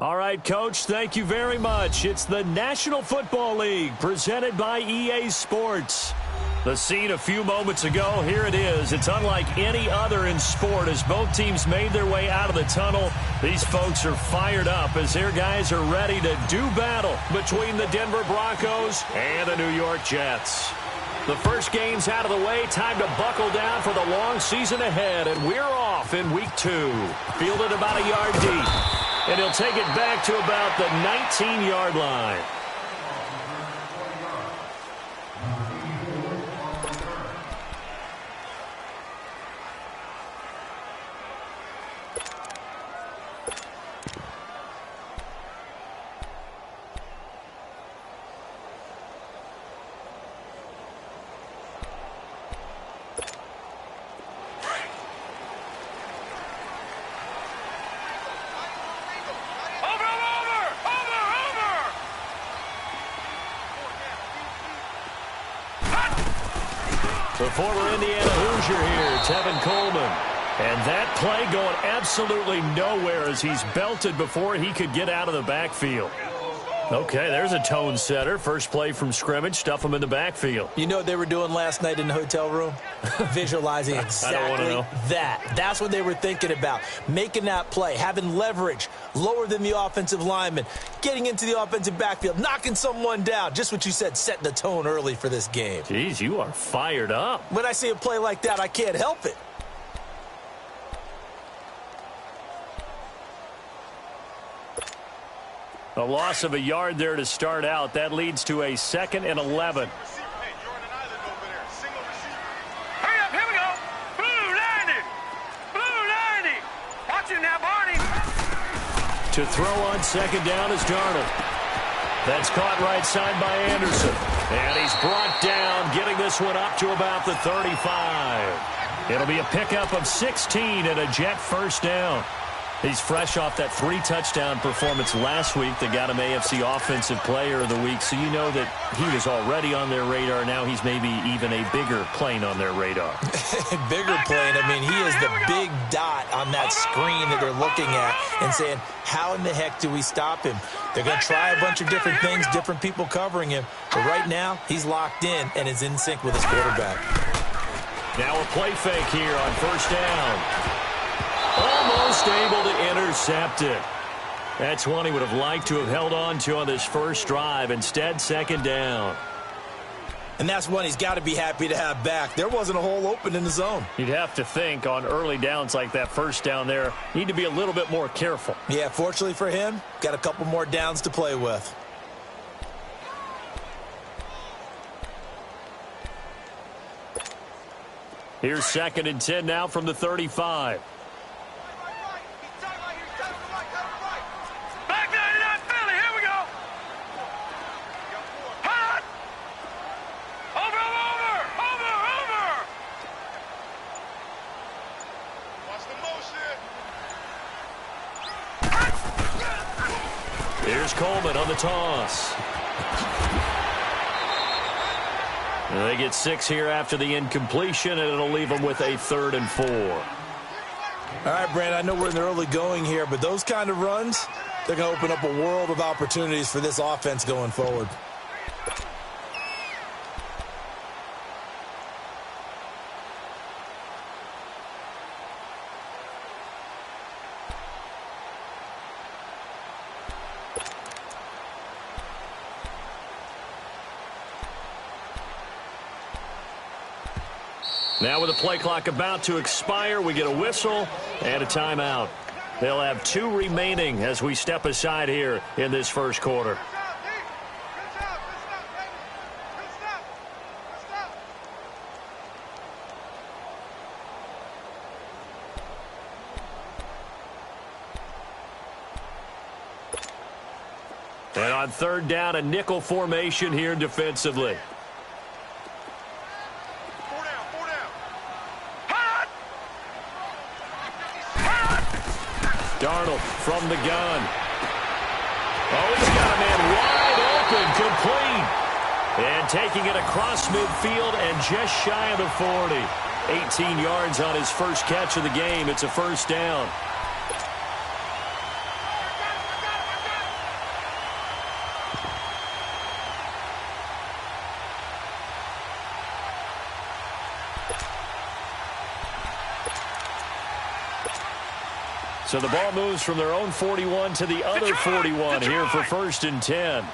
All right, Coach, thank you very much. It's the National Football League presented by EA Sports. The scene a few moments ago, here it is. It's unlike any other in sport as both teams made their way out of the tunnel. These folks are fired up as their guys are ready to do battle between the Denver Broncos and the New York Jets. The first game's out of the way. Time to buckle down for the long season ahead, and we're off in week 2. Fielded about a yard deep, and he'll take it back to about the 19-yard line. The former Indiana Hoosier here, Tevin Coleman. And that play going absolutely nowhere as he's belted before he could get out of the backfield. Okay, there's a tone setter. First play from scrimmage, stuff him in the backfield. You know what they were doing last night in the hotel room? Visualizing exactly that. That's what they were thinking about. Making that play, having leverage, lower than the offensive lineman, getting into the offensive backfield, knocking someone down. Just what you said, setting the tone early for this game. Jeez, you are fired up. When I see a play like that, I can't help it. A loss of a yard there to start out. That leads to a 2nd and 11. Hurry up, here we go. Blue 90. Blue 90. Watch it now, Barney. To throw on second down is Darnold. That's caught right side by Anderson. And he's brought down, getting this one up to about the 35. It'll be a pickup of 16 and a Jet first down. He's fresh off that 3-touchdown performance last week that got him AFC Offensive Player of the Week, so you know that he was already on their radar. Now he's maybe even a bigger plane on their radar. Bigger plane. I mean, he is the big dot on that screen that they're looking at and saying, how in the heck do we stop him? They're going to try a bunch of different things, different people covering him. But right now, he's locked in and is in sync with his quarterback. Now a play fake here on first down. Almost able to intercept it. That's one he would have liked to have held on to on this first drive. Instead, second down. And that's one he's got to be happy to have back. There wasn't a hole open in the zone. You'd have to think on early downs like that first down there, need to be a little bit more careful. Yeah, fortunately for him, got a couple more downs to play with. Here's 2nd and 10 now from the 35. Here's Coleman on the toss. And they get 6 here after the incompletion, and it'll leave them with a 3rd and 4. All right, Brandon, I know we're in the early going here, but those kind of runs, they're going to open up a world of opportunities for this offense going forward. Now with the play clock about to expire, we get a whistle and a timeout. They'll have 2 remaining as we step aside here in this first quarter. And on 3rd down, a nickel formation here defensively. Darnold from the gun. Oh, he's got a man wide open, complete. And taking it across midfield and just shy of the 40. 18 yards on his first catch of the game. It's a first down. So the ball moves from their own 41 to the other 41 here for 1st and 10.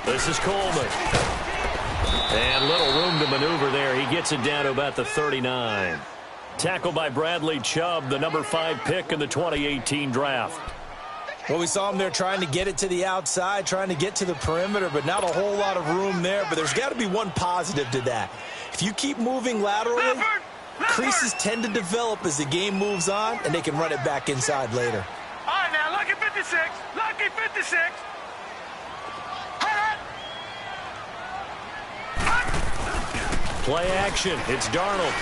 This is Coleman. And little room to maneuver there. He gets it down to about the 39. Tackled by Bradley Chubb, the number 5 pick in the 2018 draft. Well, we saw him there trying to get it to the outside, trying to get to the perimeter, but not a whole lot of room there. But there's got to be one positive to that. If you keep moving laterally, creases tend to develop as the game moves on, and they can run it back inside later. All right, now, lucky 56. Lucky 56. Play action. It's Darnold.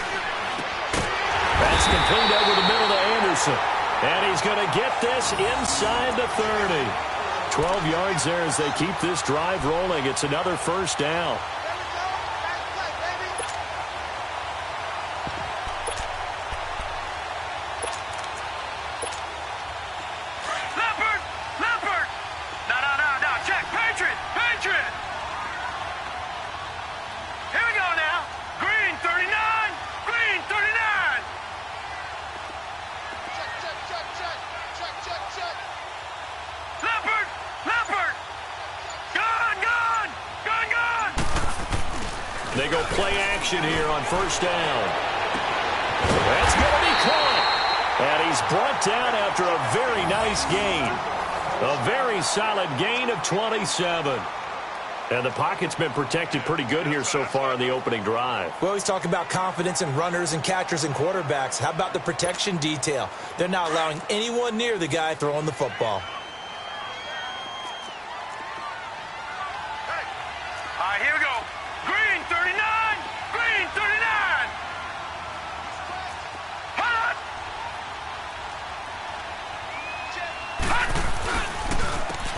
That's complete over the middle to Anderson. And he's going to get this inside the 30. 12 yards there as they keep this drive rolling. It's another 1st down. Leopard! No, check. Patriot! Here we go now. Green 39! Green 39! Check. Leopard! Gun! They go play action here on 1st down. That's going to be caught. And he's brought down after a very nice gain. A very solid gain of 27. And the pocket's been protected pretty good here so far in the opening drive. We always talk about confidence in runners and catchers and quarterbacks. How about the protection detail? They're not allowing anyone near the guy throwing the football. All right, here we go. Green 39! Green 39!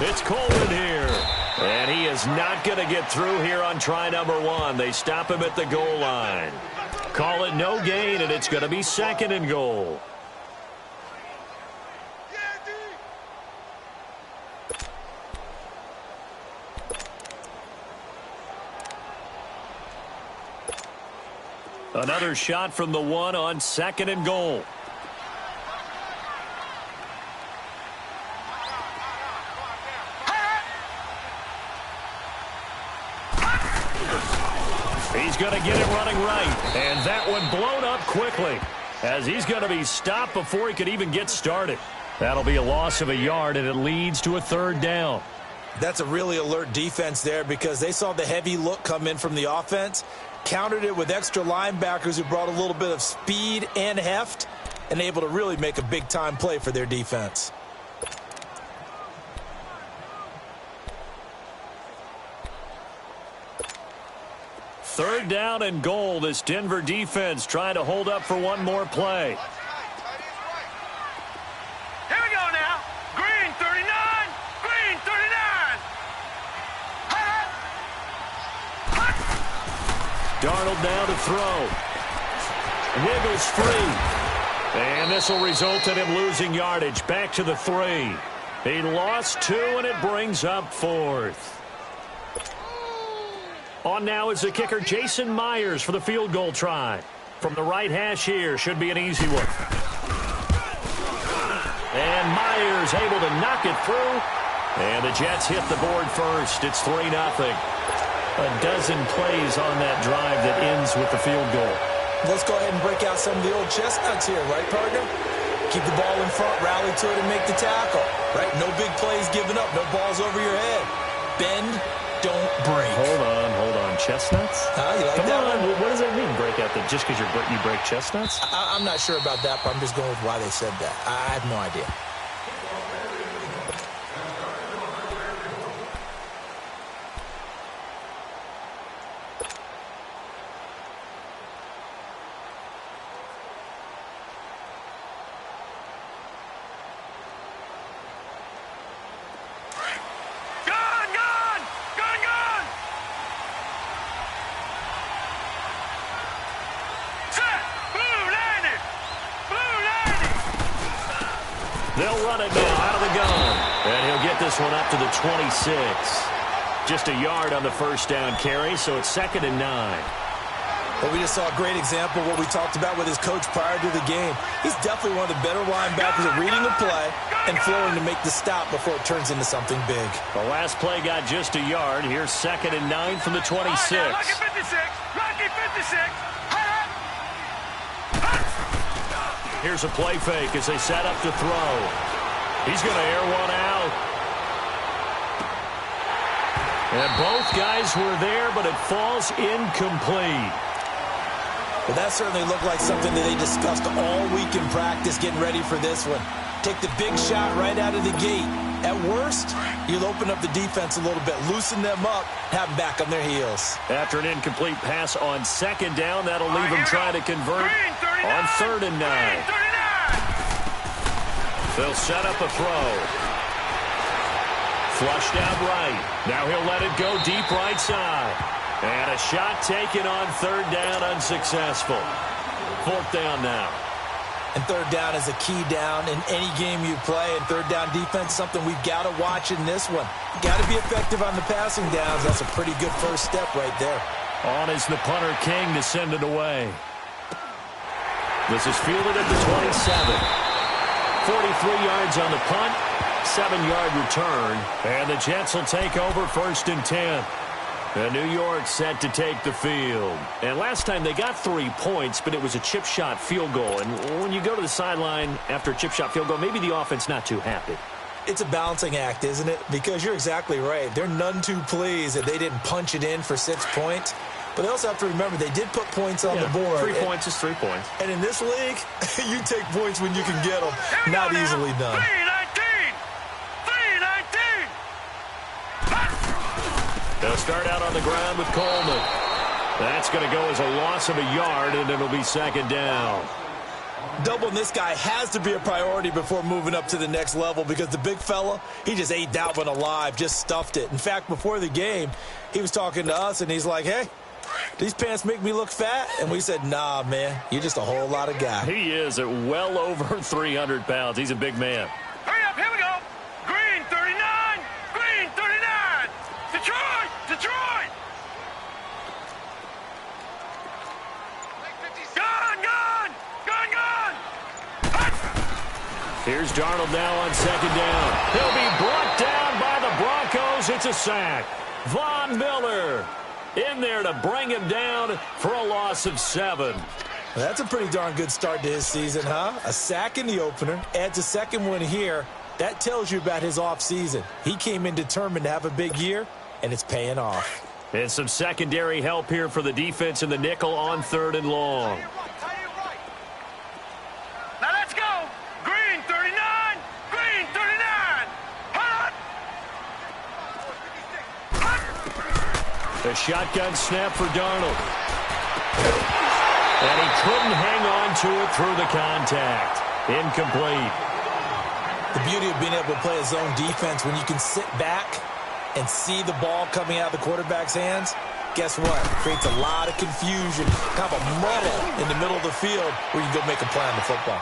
It's Coleman here. And he is not going to get through here on try number 1. They stop him at the goal line. Call it no gain, and it's going to be 2nd and goal. Another shot from the 1 on 2nd and goal. He's going to get it running right. And that one blown up quickly as he's going to be stopped before he could even get started. That'll be a loss of a yard, and it leads to a 3rd down. That's a really alert defense there because they saw the heavy look come in from the offense, countered it with extra linebackers who brought a little bit of speed and heft, and able to really make a big-time play for their defense. Third down and goal. This Denver defense trying to hold up for one more play. Here we go now. Green 39. Green 39. Darnold now to throw. Wiggles free. And this will result in him losing yardage back to the 3. He lost 2, and it brings up 4th. On now is the kicker, Jason Myers, for the field goal try. From the right hash here, should be an easy one. And Myers able to knock it through. And the Jets hit the board first. It's 3-0. A dozen plays on that drive that ends with the field goal. Let's go ahead and break out some of the old chestnuts here, right, partner? Keep the ball in front, rally to it, and make the tackle, right? No big plays given up, no balls over your head. Bend, don't break. Hold on. Chestnuts? You like Come that on, one? what does that mean, break out? Just because you break chestnuts? I'm not sure about that, but I'm just going with why they said that. I have no idea. They'll run it now out of the gun. And he'll get this one up to the 26. Just a yard on the first down carry, so it's 2nd and 9. Well, we just saw a great example of what we talked about with his coach prior to the game. He's definitely one of the better linebackers at reading the play and flowing to make the stop before it turns into something big. The last play got just a yard. Here's 2nd and 9 from the 26. Lucky 56. Lucky 56. Here's a play fake as they set up to throw. He's going to air one out. And both guys were there, but it falls incomplete. But that certainly looked like something that they discussed all week in practice getting ready for this one. Take the big shot right out of the gate. At worst, you'll open up the defense a little bit, loosen them up, have them back on their heels. After an incomplete pass on 2nd down, that'll leave them trying to convert on 3rd and 9. They'll set up a throw. Flushed out right. Now he'll let it go deep right side. And a shot taken on 3rd down, unsuccessful. 4th down now. And 3rd down is a key down in any game you play. And 3rd down defense, something we've got to watch in this one. Got to be effective on the passing downs. That's a pretty good first step right there. On is the punter, King, to send it away. This is fielded at the 27. 43 yards on the punt, 7-yard return. And the Jets will take over 1st and 10. And New York set to take the field. And last time they got 3 points, but it was a chip shot field goal. And when you go to the sideline after a chip shot field goal, maybe the offense not too happy. It's a balancing act, isn't it? Because you're exactly right. They're none too pleased that they didn't punch it in for 6 points. But they also have to remember they did put points on the board. 3 points is 3 points. And in this league, you take points when you can get them. Not easily done. 3-19. They'll start out on the ground with Coleman. That's going to go as a loss of a yard, and it'll be 2nd down. Doubling this guy has to be a priority before moving up to the next level because the big fella, he just ate that one alive, just stuffed it. In fact, before the game, he was talking to us, and he's like, hey, these pants make me look fat? And we said, nah, man, you're just a whole lot of guy. He is at well over 300 pounds. He's a big man. Hurry up, here we go. Green 39. Green 39. Detroit. Detroit. Gun, gun. Gun, gun. Here's Darnold now on 2nd down. He'll be brought down by the Broncos. It's a sack. Von Miller in there to bring him down for a loss of 7. Well, that's a pretty darn good start to his season, huh? A sack in the opener, adds a second one here. That tells you about his offseason. He came in determined to have a big year, and it's paying off. And some secondary help here for the defense in the nickel on 3rd and long. Now let's go. Green 39. Green 39. Hut. A shotgun snap for Darnold. And he couldn't hang on to it through the contact. Incomplete. The beauty of being able to play a zone defense when you can sit back and see the ball coming out of the quarterback's hands, guess what? Creates a lot of confusion, kind of a muddle in the middle of the field where you can go make a play on the football.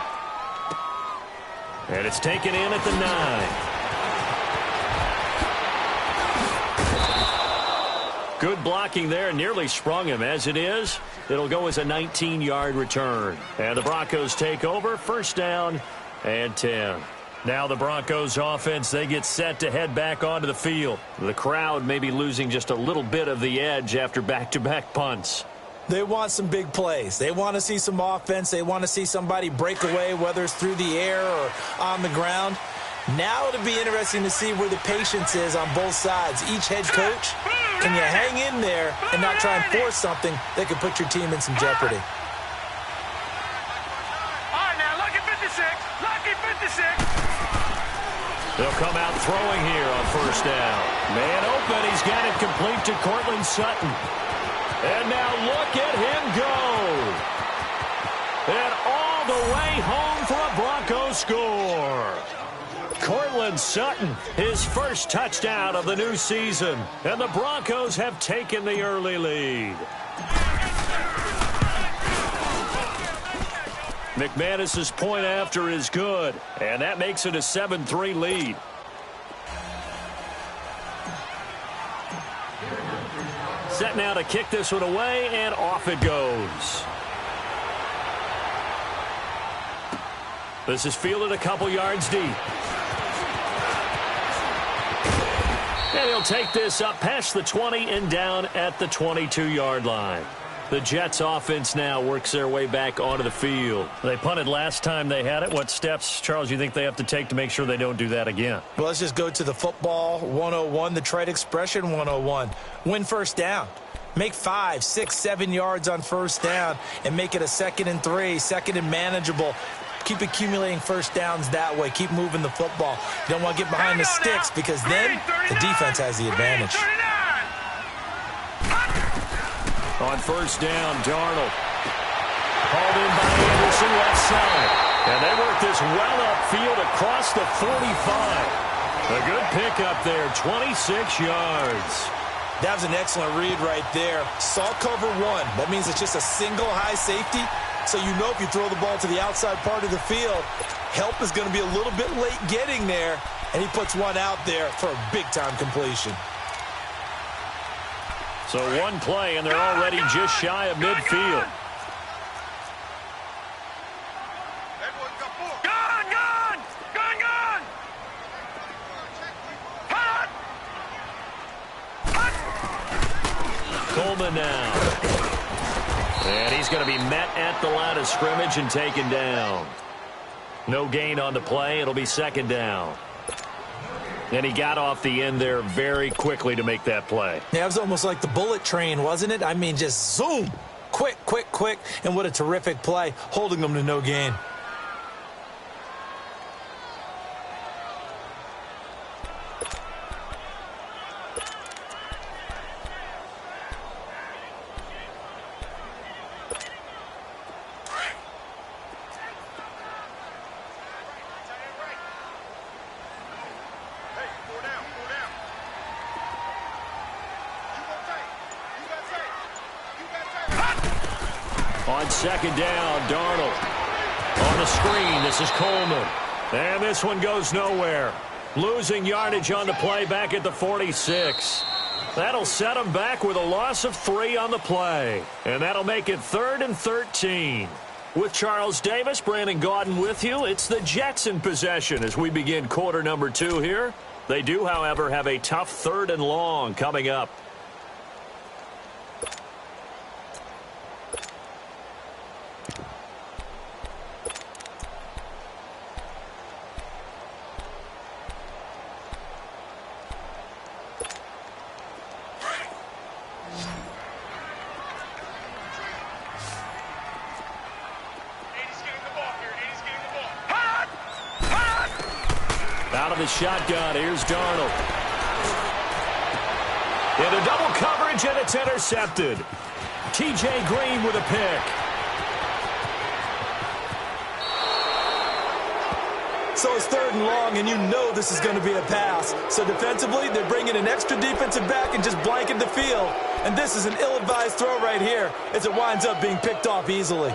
And it's taken in at the 9. Good blocking there, nearly sprung him. As it is, it'll go as a 19-yard return. And the Broncos take over, 1st down and 10. Now the Broncos offense, they get set to head back onto the field. The crowd may be losing just a little bit of the edge after back-to-back punts. They want some big plays. They want to see some offense. They want to see somebody break away, whether it's through the air or on the ground. Now it'll be interesting to see where the patience is on both sides. Each head coach, can you hang in there and not try and force something that could put your team in some jeopardy? All right, now, lucky 56. Lucky 56. They'll come out throwing here on 1st down. Man open. He's got it complete to Cortland Sutton. And now look at him go. And all the way home for a Broncos score. Cortland Sutton, his first touchdown of the new season. And the Broncos have taken the early lead. McManus's point after is good, and that makes it a 7-3 lead. Set now to kick this one away, and off it goes. This is fielded a couple yards deep. And he'll take this up past the 20 and down at the 22-yard line. The Jets offense now works their way back onto the field. They punted last time they had it. What steps, Charles, you think they have to take to make sure they don't do that again? Well, let's just go to the football 101, the trade expression 101. Win first down. Make 5, 6, 7 yards on first down and make it a 2nd and 3, 2nd and manageable. Keep accumulating first downs that way. Keep moving the football. You don't want to get behind the sticks because then the defense has the advantage. On first down, Darnold. Called in by Anderson, left side. And they work this well upfield across the 45. A good pickup there, 26 yards. That was an excellent read right there. Saw cover 1. That means it's just a single high safety. So you know if you throw the ball to the outside part of the field, help is going to be a little bit late getting there. And he puts one out there for a big-time completion. So one play, and they're already just shy of midfield. Coleman now. And he's going to be met at the line of scrimmage and taken down. No gain on the play. It'll be 2nd down. And he got off the end there very quickly to make that play. Yeah, it was almost like the bullet train, wasn't it? I mean, just zoom. Quick, quick, quick. And what a terrific play, holding them to no gain. On 2nd down, Darnold. On the screen, this is Coleman. And this one goes nowhere. Losing yardage on the play back at the 46. That'll set them back with a loss of 3 on the play. And that'll make it 3rd and 13. With Charles Davis, Brandon Gaudin with you. It's the Jets in possession as we begin quarter number 2 here. They do, however, have a tough 3rd and long coming up. Out of the shotgun, here's Darnold. Into double coverage, and it's intercepted. T.J. Green with a pick. So it's 3rd and long, and you know this is going to be a pass. So defensively, they're bringing an extra defensive back and just blanking the field. And this is an ill-advised throw right here as it winds up being picked off easily.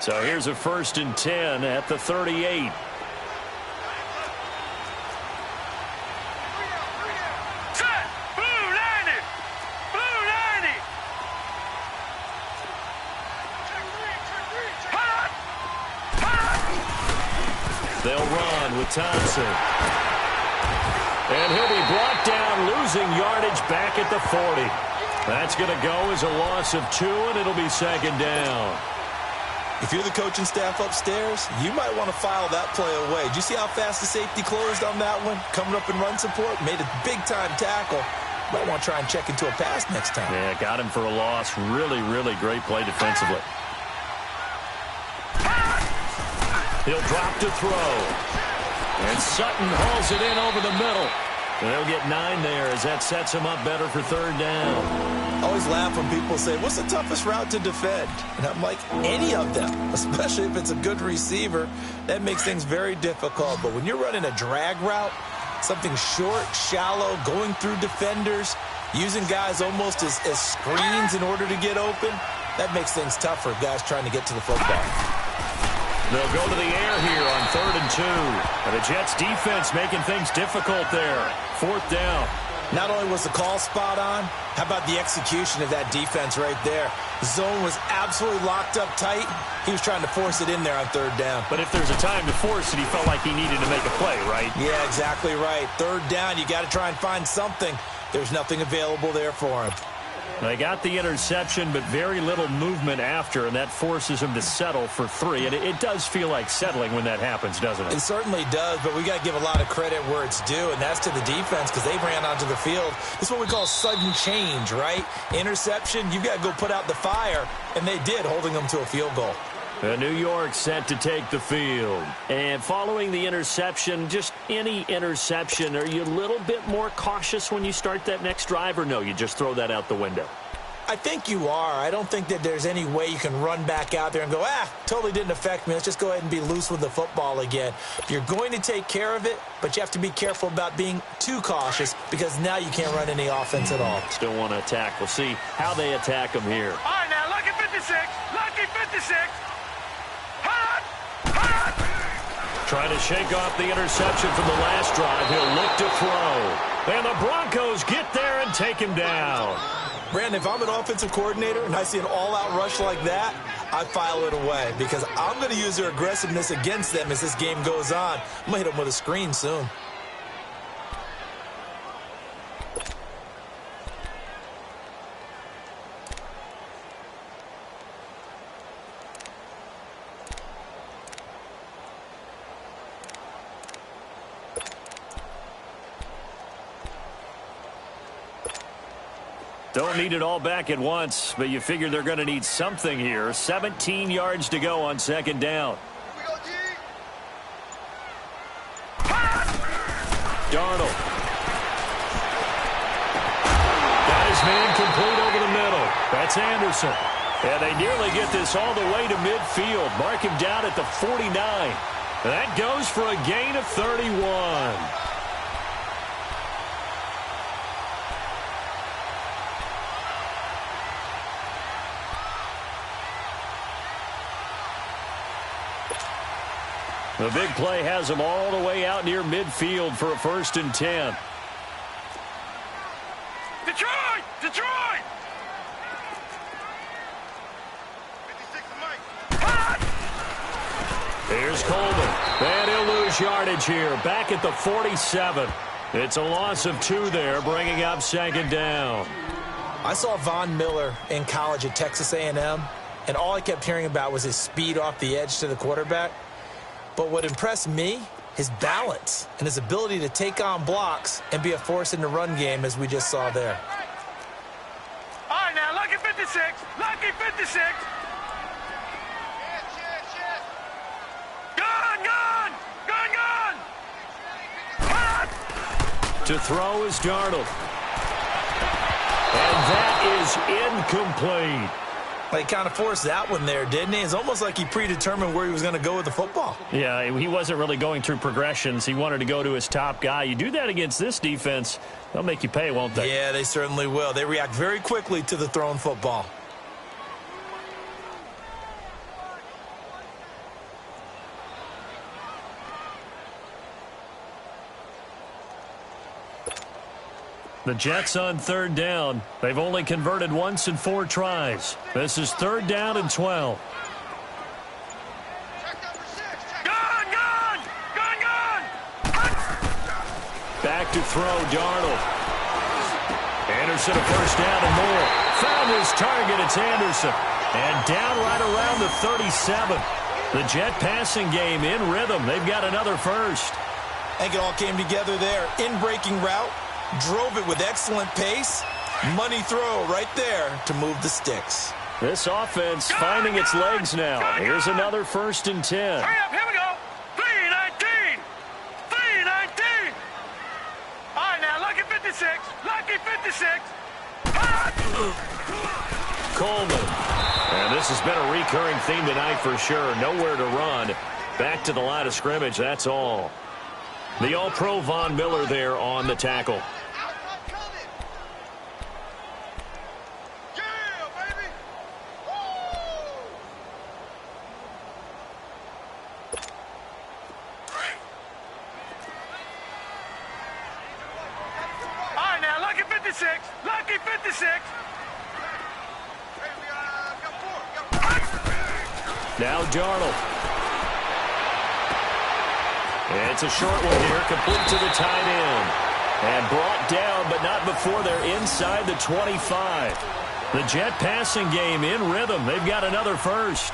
So here's a 1st and 10 at the 38. They'll run with Thompson. And he'll be brought down, losing yardage back at the 40. That's going to go as a loss of 2, and it'll be 2nd down. If you're the coaching staff upstairs, you might want to file that play away. Did you see how fast the safety closed on that one? Coming up in run support, made a big-time tackle. Might want to try and check into a pass next time. Yeah, got him for a loss. Really, really great play defensively. He'll drop to throw. And Sutton hauls it in over the middle. And they'll get 9 there as that sets him up better for 3rd down. I always laugh when people say, what's the toughest route to defend? And I'm like, any of them, especially if it's a good receiver. That makes things very difficult. But when you're running a drag route, Something short, shallow, going through defenders, using guys almost as screens in order to get open. That makes things tough for guys trying to get to the football. They'll go to the air here on 3rd and 2. And the Jets defense making things difficult there. 4th down. Not only was the call spot on, how about the execution of that defense right there? Zone was absolutely locked up tight. He was trying to force it in there on 3rd down. But if there's a time to force it, he felt like he needed to make a play, right? Yeah, exactly right. 3rd down, you got to try and find something. There's nothing available there for him. They got the interception, but very little movement after, and that forces him to settle for 3. And it does feel like settling when that happens, doesn't it? It certainly does, but we got to give a lot of credit where it's due, and that's to the defense because they ran onto the field. This is what we call sudden change, right? Interception, you've got to go put out the fire, and they did, holding them to a field goal. New York set to take the field. And following the interception, just any interception, are you a little bit more cautious when you start that next drive, or no, you just throw that out the window? I think you are. I don't think that there's any way you can run back out there and go, totally didn't affect me. Let's just go ahead and be loose with the football again. You're going to take care of it, but you have to be careful about being too cautious because now you can't run any offense at all. Still want to attack. We'll see how they attack them here. All right, now, lucky 56. Lucky 56. Trying to shake off the interception from the last drive. He'll look to throw. And the Broncos get there and take him down. Brandon, if I'm an offensive coordinator and I see an all-out rush like that, I file it away because I'm going to use their aggressiveness against them as this game goes on. I'm going to hit them with a screen soon. Don't need it all back at once, but you figure they're going to need something here. 17 yards to go on 2nd down. Darnold. Got his man complete over the middle. That's Anderson. And they nearly get this all the way to midfield. Mark him down at the 49. That goes for a gain of 31. The big play has them all the way out near midfield for a 1st and 10. Detroit! Detroit! Here's Coleman. And he'll lose yardage here. Back at the 47. It's a loss of 2 there, bringing up 2nd down. I saw Von Miller in college at Texas A&M, and all I kept hearing about was his speed off the edge to the quarterback. But what impressed me, his balance and his ability to take on blocks and be a force in the run game, as we just saw there. All right, now, lucky 56. Lucky 56. Gun, gun! Gun, gun! To throw is Darnold. And that is incomplete. He kind of forced that one there, didn't he? It's almost like he predetermined where he was going to go with the football. Yeah, he wasn't really going through progressions. He wanted to go to his top guy. You do that against this defense, they'll make you pay, won't they? Yeah, they certainly will. They react very quickly to the thrown football. The Jets on 3rd down. They've only converted once in 4 tries. This is 3rd down and 12. Gun, gun! Gun, gun! Back to throw, Darnold. Anderson a 1st down and more. Found his target, it's Anderson. And down right around the 37. The Jet passing game in rhythm. They've got another 1st. I think it all came together there. In-breaking route. Drove it with excellent pace. Money throw right there to move the sticks. This offense finding its legs now. Here's another 1st and 10. Hurry up, here we go. 3-19. 3-19. All right, now, lucky 56. Lucky 56. Coleman. And this has been a recurring theme tonight for sure. Nowhere to run. Back to the line of scrimmage, that's all. The All-Pro Von Miller there on the tackle. Lucky 56. Now Darnold. It's a short one here, complete to the tight end. And brought down, but not before they're inside the 25. The Jet passing game in rhythm. They've got another first.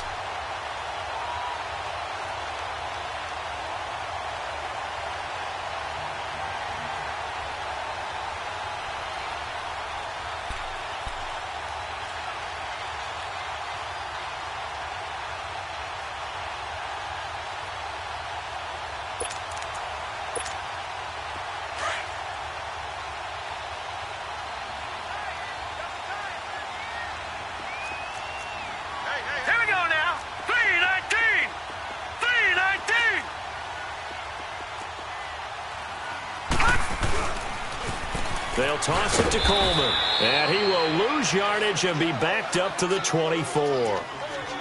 They'll toss it to Coleman. And he will lose yardage and be backed up to the 24.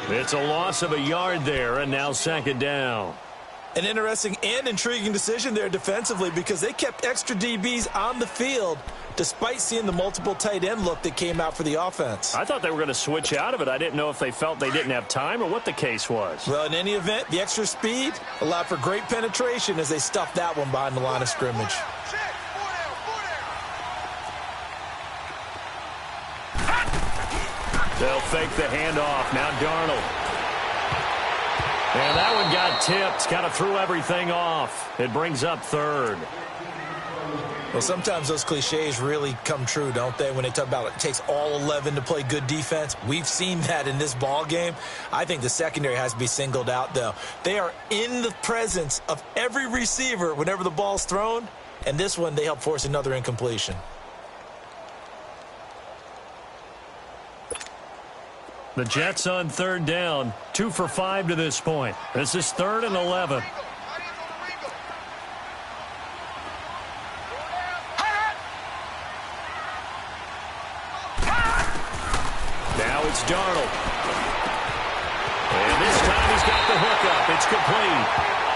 It's a loss of a yard there, and now second down. An interesting and intriguing decision there defensively because they kept extra DBs on the field despite seeing the multiple tight end look that came out for the offense. I thought they were going to switch out of it. I didn't know if they felt they didn't have time or what the case was. Well, in any event, the extra speed allowed for great penetration as they stuffed that one behind the line of scrimmage. They'll fake the handoff. Now Darnold. And that one got tipped. Kind of threw everything off. It brings up third. Well, sometimes those cliches really come true, don't they? When they talk about it takes all 11 to play good defense. We've seen that in this ball game. I think the secondary has to be singled out, though. They are in the presence of every receiver whenever the ball's thrown. And this one, they help force another incompletion. The Jets on third down, 2 for 5 to this point. This is 3rd and 11. Now it's Darnold. And this time he's got the hookup. It's complete.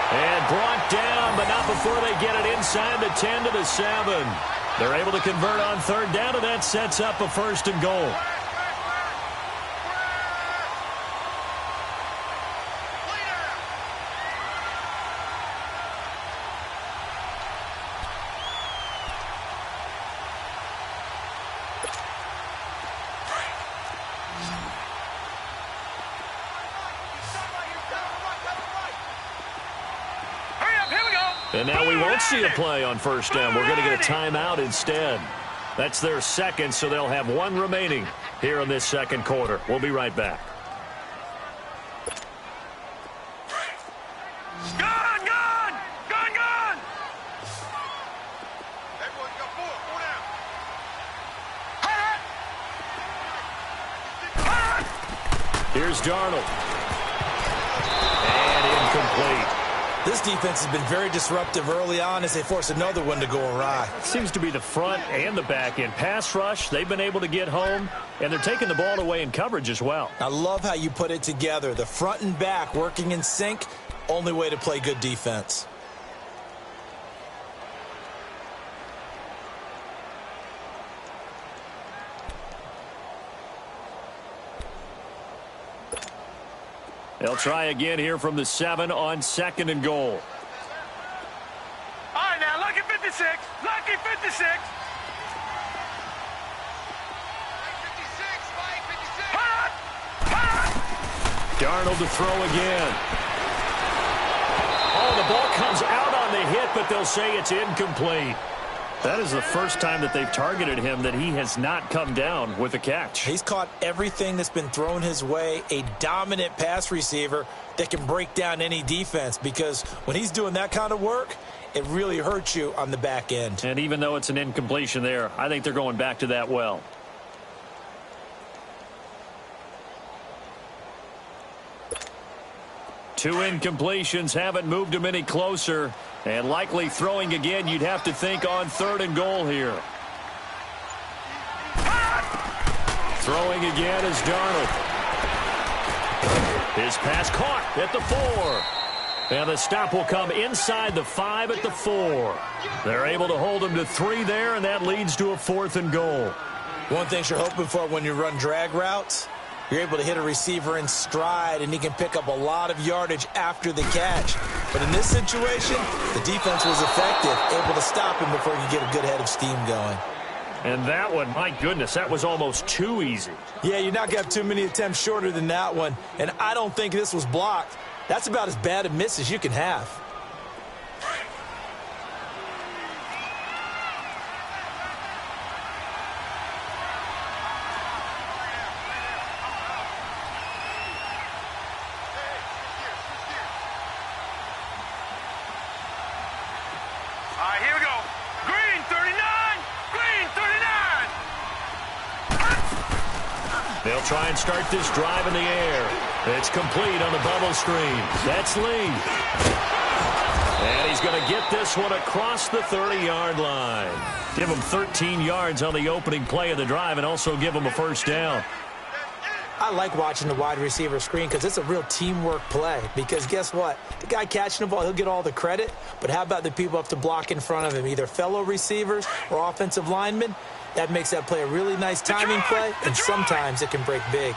And brought down, but not before they get it inside the 10 to the 7. They're able to convert on third down, and that sets up a 1st and goal. And now we won't see a play on first down. We're going to get a timeout instead. That's their second, so they'll have one remaining here in this second quarter. We'll be right back. Gun! Everyone got 4 down. Here's Darnold. And incomplete. This defense has been very disruptive early on as they force another one to go awry. Seems to be the front and the back end. Pass rush, they've been able to get home, and they're taking the ball away in coverage as well. I love how you put it together. The front and back working in sync, only way to play good defense. They'll try again here from the 7 on 2nd and goal. All right, now, lucky 56. Lucky 56. Darnold to throw again. Oh, the ball comes out on the hit, but they'll say it's incomplete. That is the first time that they've targeted him that he has not come down with a catch. He's caught everything that's been thrown his way, a dominant pass receiver that can break down any defense because when he's doing that kind of work, it really hurts you on the back end. And even though it's an incompletion there, I think they're going back to that well. 2 incompletions haven't moved him any closer. And likely throwing again, you'd have to think on 3rd and goal here. Throwing again is Darnold. His pass caught at the 4. And the stop will come inside the 5 at the 4. They're able to hold him to 3 there, and that leads to a 4th and goal. One thing you're hoping for when you run drag routes, you're able to hit a receiver in stride, and he can pick up a lot of yardage after the catch. But in this situation, the defense was effective, able to stop him before he could get a good head of steam going. And that one, my goodness, that was almost too easy. Yeah, you're not going to have too many attempts shorter than that one, and I don't think this was blocked. That's about as bad a miss as you can have. All right, here we go. Green 39. Green 39. They'll try and start this drive in the air. It's complete on the bubble screen. That's Lee. And he's going to get this one across the 30-yard line. Give him 13 yards on the opening play of the drive and also give him a first down. I like watching the wide receiver screen because it's a real teamwork play. Because guess what? The guy catching the ball, he'll get all the credit. But how about the people up to block in front of him, either fellow receivers or offensive linemen? That makes that play a really nice timing play, and sometimes it can break big.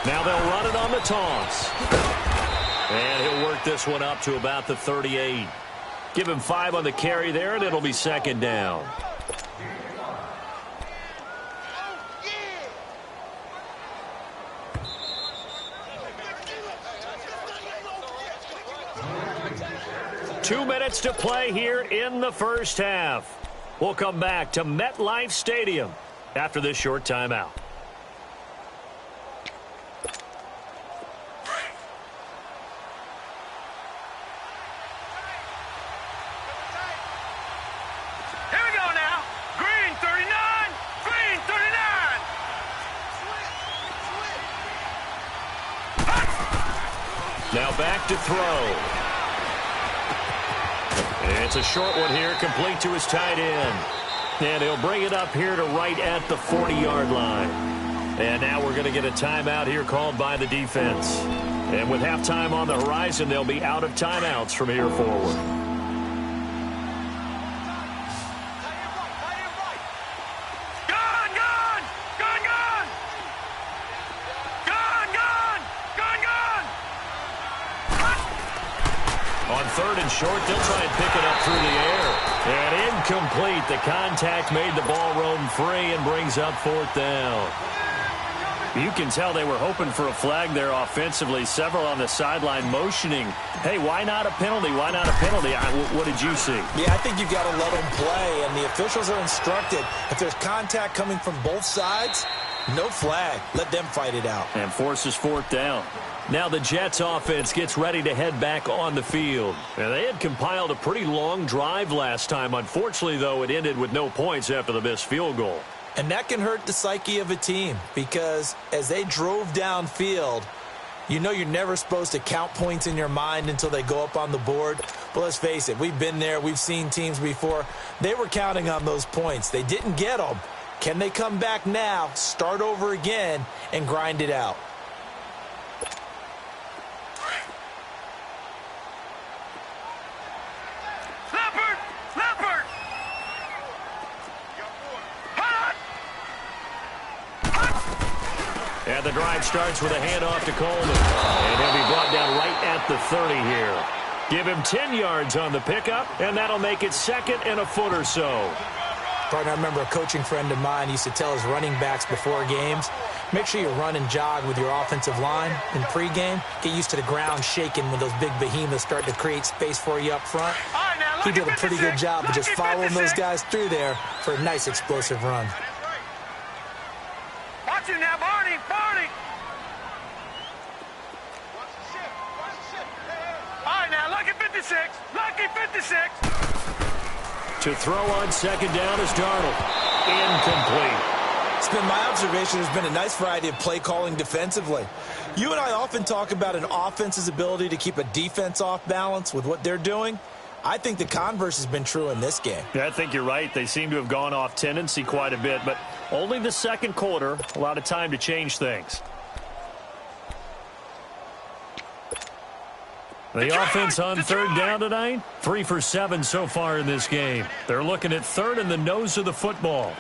Now they'll run it on the toss. And he'll work this one up to about the 38. Give him 5 on the carry there, and it'll be 2nd down. Two minutes to play here in the first half. We'll come back to MetLife Stadium after this short timeout. Here we go now. Green 39. Green 39. Now back to throw. It's a short one here, complete to his tight end. And he'll bring it up here to right at the 40-yard line. And now we're going to get a timeout here called by the defense. And with halftime on the horizon, they'll be out of timeouts from here forward. Gone, gone. Gone, gone. Gone, gone. Gone, gone. On 3rd and short, they'll try and pick it up through the air. And incomplete. The contact made the ball roam free and brings up 4th down. You can tell they were hoping for a flag there offensively. Several on the sideline motioning. Hey, why not a penalty? Why not a penalty? What did you see? Yeah, I think you've got to let them play, and the officials are instructed. If there's contact coming from both sides, no flag. Let them fight it out. And forces 4th down. Now the Jets offense gets ready to head back on the field. And they had compiled a pretty long drive last time. Unfortunately, though, it ended with no points after the missed field goal. And that can hurt the psyche of a team because as they drove downfield, you know you're never supposed to count points in your mind until they go up on the board. But let's face it, we've been there. We've seen teams before. They were counting on those points. They didn't get them. Can they come back now, start over again, and grind it out? And the drive starts with a handoff to Coleman. And he'll be brought down right at the 30 here. Give him 10 yards on the pickup, and that'll make it 2nd and a foot or so. Partner, I remember a coaching friend of mine used to tell his running backs before games, make sure you run and jog with your offensive line in pregame. Get used to the ground shaking when those big behemoths start to create space for you up front. He did a pretty good job of just following those guys through there for a nice explosive run. Watch it now, Barney. Barney. All right, now look at 56. To throw on second down is Darnold. Incomplete. It's been my observation there's been a nice variety of play calling defensively. You and I often talk about an offense's ability to keep a defense off balance with what they're doing. I think the converse has been true in this game. Yeah, I think you're right. They seem to have gone off tendency quite a bit, but only the second quarter, a lot of time to change things. The offense on third down tonight, 3 for 7 so far in this game. They're looking at third in the nose of the football.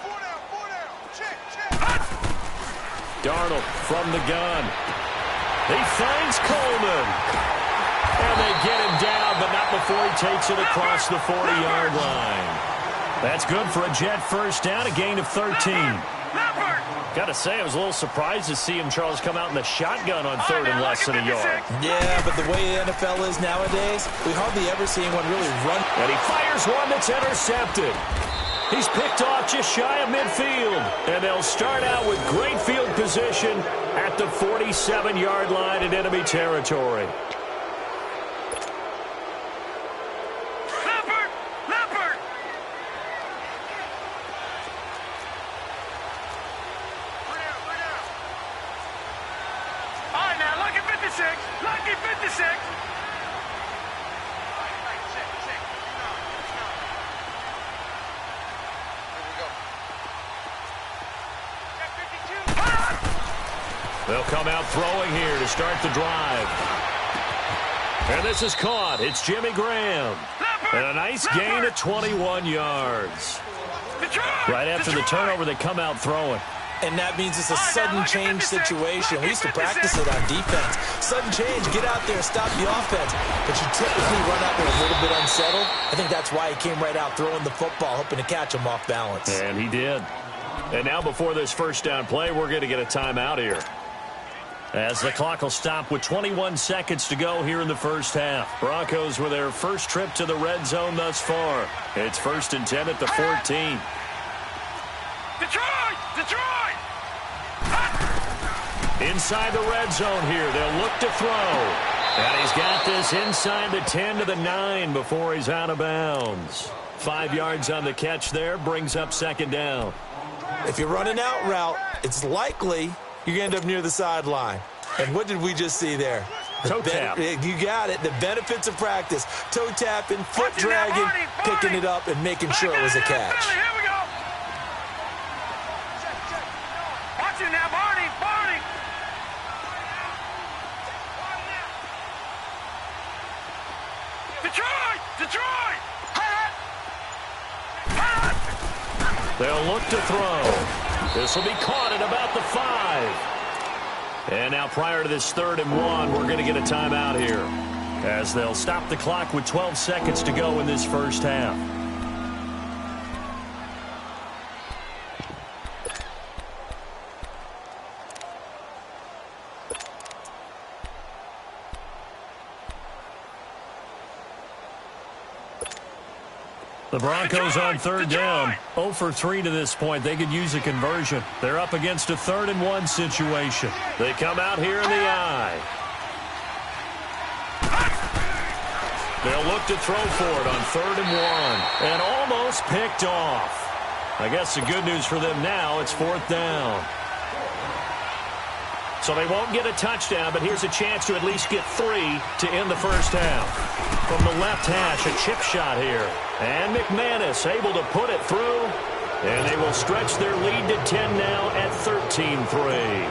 Darnold from the gun. He finds Coleman. And they get him down, but not before he takes it across the 40-yard line. That's good for a Jet first down, a gain of 13. Got to say, I was a little surprised to see him, Charles, come out in the shotgun on third and less than a yard. Yeah, but the way the NFL is nowadays, we hardly ever see anyone really run. And he fires one that's intercepted. He's picked off just shy of midfield. And they'll start out with great field position at the 47-yard line in enemy territory. Lucky 56. They'll come out throwing here to start the drive. And this is caught. It's Jimmy Graham. And a nice gain of 21 yards. Right after the turnover, they come out throwing. And that means it's a sudden change situation. We used to practice it on defense. Sudden change, get out there, stop the offense. But you typically run out there a little bit unsettled. I think that's why he came right out throwing the football, hoping to catch him off balance. And he did. And now before this first down play, we're going to get a timeout here. As the clock will stop with 21 seconds to go here in the first half. Broncos with their first trip to the red zone thus far. It's 1st and 10 at the 14. Detroit! Detroit! Inside the red zone here. They'll look to throw. And he's got this inside the 10 to the 9 before he's out of bounds. 5 yards on the catch there. Brings up second down. If you're running out route, it's likely you're going to end up near the sideline. And what did we just see there? Toe tap. You got it. The benefits of practice. Toe tapping, foot dragging, picking it up, and making sure it was a catch. Here we go. Watch it now, Barney. Barney. Detroit! Detroit! They'll look to throw. This will be caught at about the 5. And now prior to this 3rd and 1, we're going to get a timeout here, as they'll stop the clock with 12 seconds to go in this first half. The Broncos on third down, 0 for 3 to this point. They could use a conversion. They're up against a 3rd and 1 situation. They come out here in the I. They'll look to throw for it on 3rd and 1. And almost picked off. I guess the good news for them now, it's 4th down. So they won't get a touchdown, but here's a chance to at least get 3 to end the first half. From the left hash, a chip shot here. And McManus able to put it through. And they will stretch their lead to 10 now at 13-3.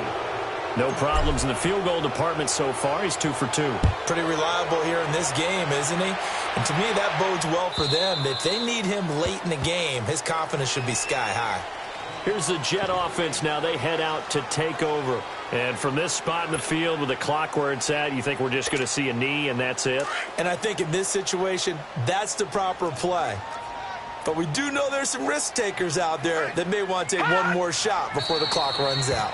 No problems in the field goal department so far. He's 2 for 2. Pretty reliable here in this game, isn't he? And to me, that bodes well for them. If they need him late in the game, his confidence should be sky high. Here's the Jet offense now. They head out to take over. And from this spot in the field with the clock where it's at, you think we're just going to see a knee and that's it? And I think in this situation, that's the proper play. But we do know there's some risk takers out there that may want to take one more shot before the clock runs out.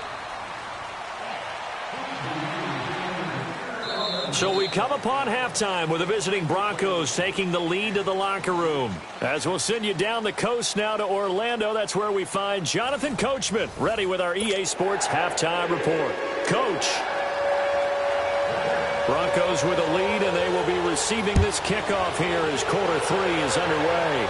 So we come upon halftime with the visiting Broncos taking the lead to the locker room. As we'll send you down the coast now to Orlando, that's where we find Jonathan Coachman, ready with our EA Sports halftime report. Coach. Broncos with a lead, and they will be receiving this kickoff here as quarter 3 is underway.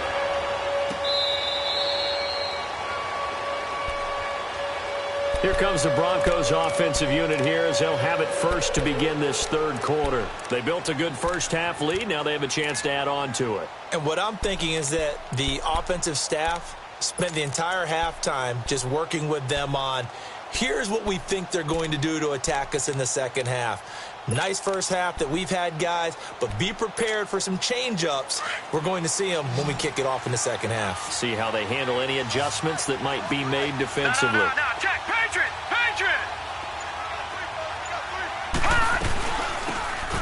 Here comes the Broncos offensive unit here as they'll have it first to begin this third quarter. They built a good first half lead. Now they have a chance to add on to it. And what I'm thinking is that the offensive staff spent the entire halftime just working with them on, here's what we think they're going to do to attack us in the second half. Nice first half that we've had, guys, but be prepared for some change-ups. We're going to see them when we kick it off in the second half. See how they handle any adjustments that might be made defensively. No, check. Patriot!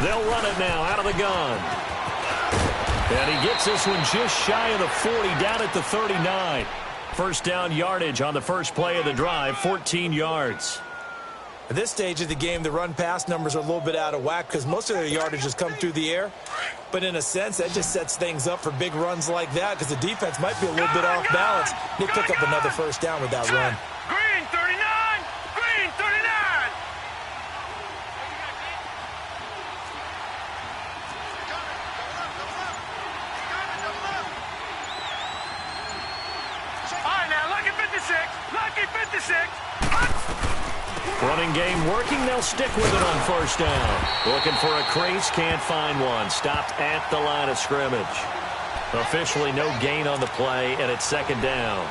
They'll run it now out of the gun. And he gets this one just shy of the 40, down at the 39. First down yardage on the first play of the drive, 14 yards. At this stage of the game, the run-pass numbers are a little bit out of whack because most of their yardage has come through the air. But in a sense, that just sets things up for big runs like that because the defense might be a little bit off balance. They pick up another first down with that run. Green 39! Green 39! All right, now, lucky 56. Lucky 56. Running game working. They'll stick with it on first down. Looking for a crease. Can't find one. Stopped at the line of scrimmage. Officially no gain on the play, and it's second down.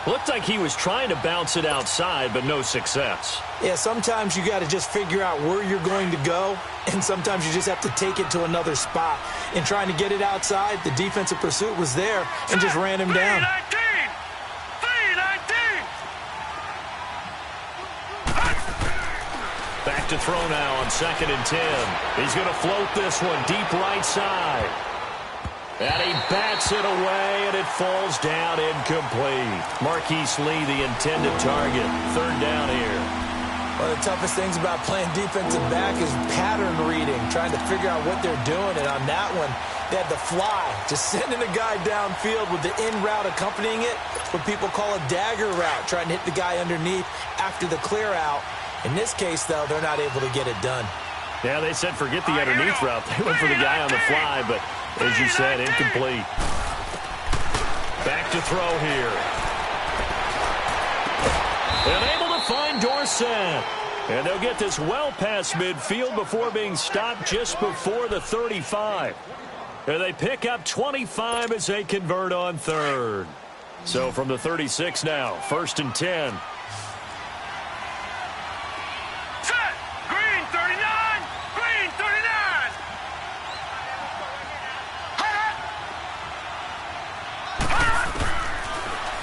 Looked like he was trying to bounce it outside, but no success. Yeah, sometimes you got to just figure out where you're going to go, and sometimes you just have to take it to another spot. In trying to get it outside, the defensive pursuit was there and just ran him down. 319! Back to throw now on 2nd and 10. He's going to float this one deep right side. And he bats it away, and it falls down incomplete. Marquise Lee, the intended target. Third down here. One of the toughest things about playing defensive back is pattern reading, trying to figure out what they're doing. And on that one, they had the fly, just sending a guy downfield with the in route accompanying it, what people call a dagger route, trying to hit the guy underneath after the clear out. In this case, though, they're not able to get it done. Yeah, they said forget the underneath route. They went for the guy on the fly, but as you said, incomplete. Back to throw here. And able to find Dorsett. And they'll get this well past midfield before being stopped just before the 35. And they pick up 25 as they convert on third. So from the 36 now, 1st and 10.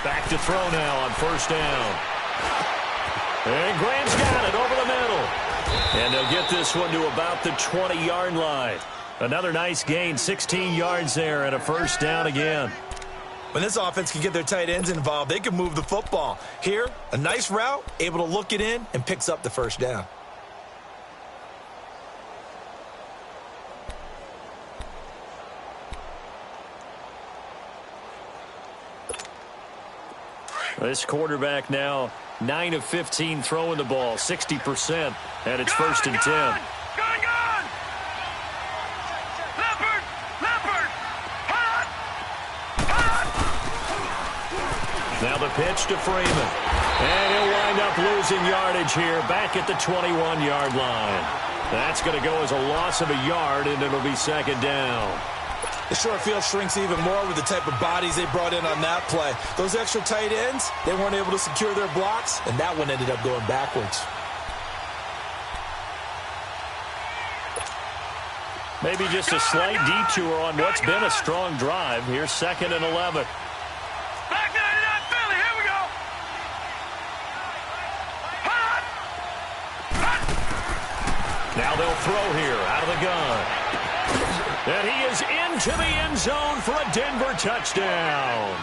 Back to throw now on first down. And Graham's got it over the middle. And they'll get this one to about the 20-yard line. Another nice gain, 16 yards there, and a first down again. When this offense can get their tight ends involved, they can move the football. Here, a nice route, able to look it in, and picks up the first down. This quarterback now 9 of 15 throwing the ball, 60%, and it's 1st and 10. Gun! Leopard! Hot! Now the pitch to Freeman. And he'll wind up losing yardage here back at the 21-yard line. That's going to go as a loss of a yard, and it'll be second down. The short field shrinks even more with the type of bodies they brought in on that play. Those extra tight ends, they weren't able to secure their blocks, and that one ended up going backwards. Maybe just a slight detour on what's been a strong drive. Here's 2nd and 11. Back 99 Philly, here we go! Hot! Now they'll throw here out of the gun. And he is into the end zone for a Denver touchdown.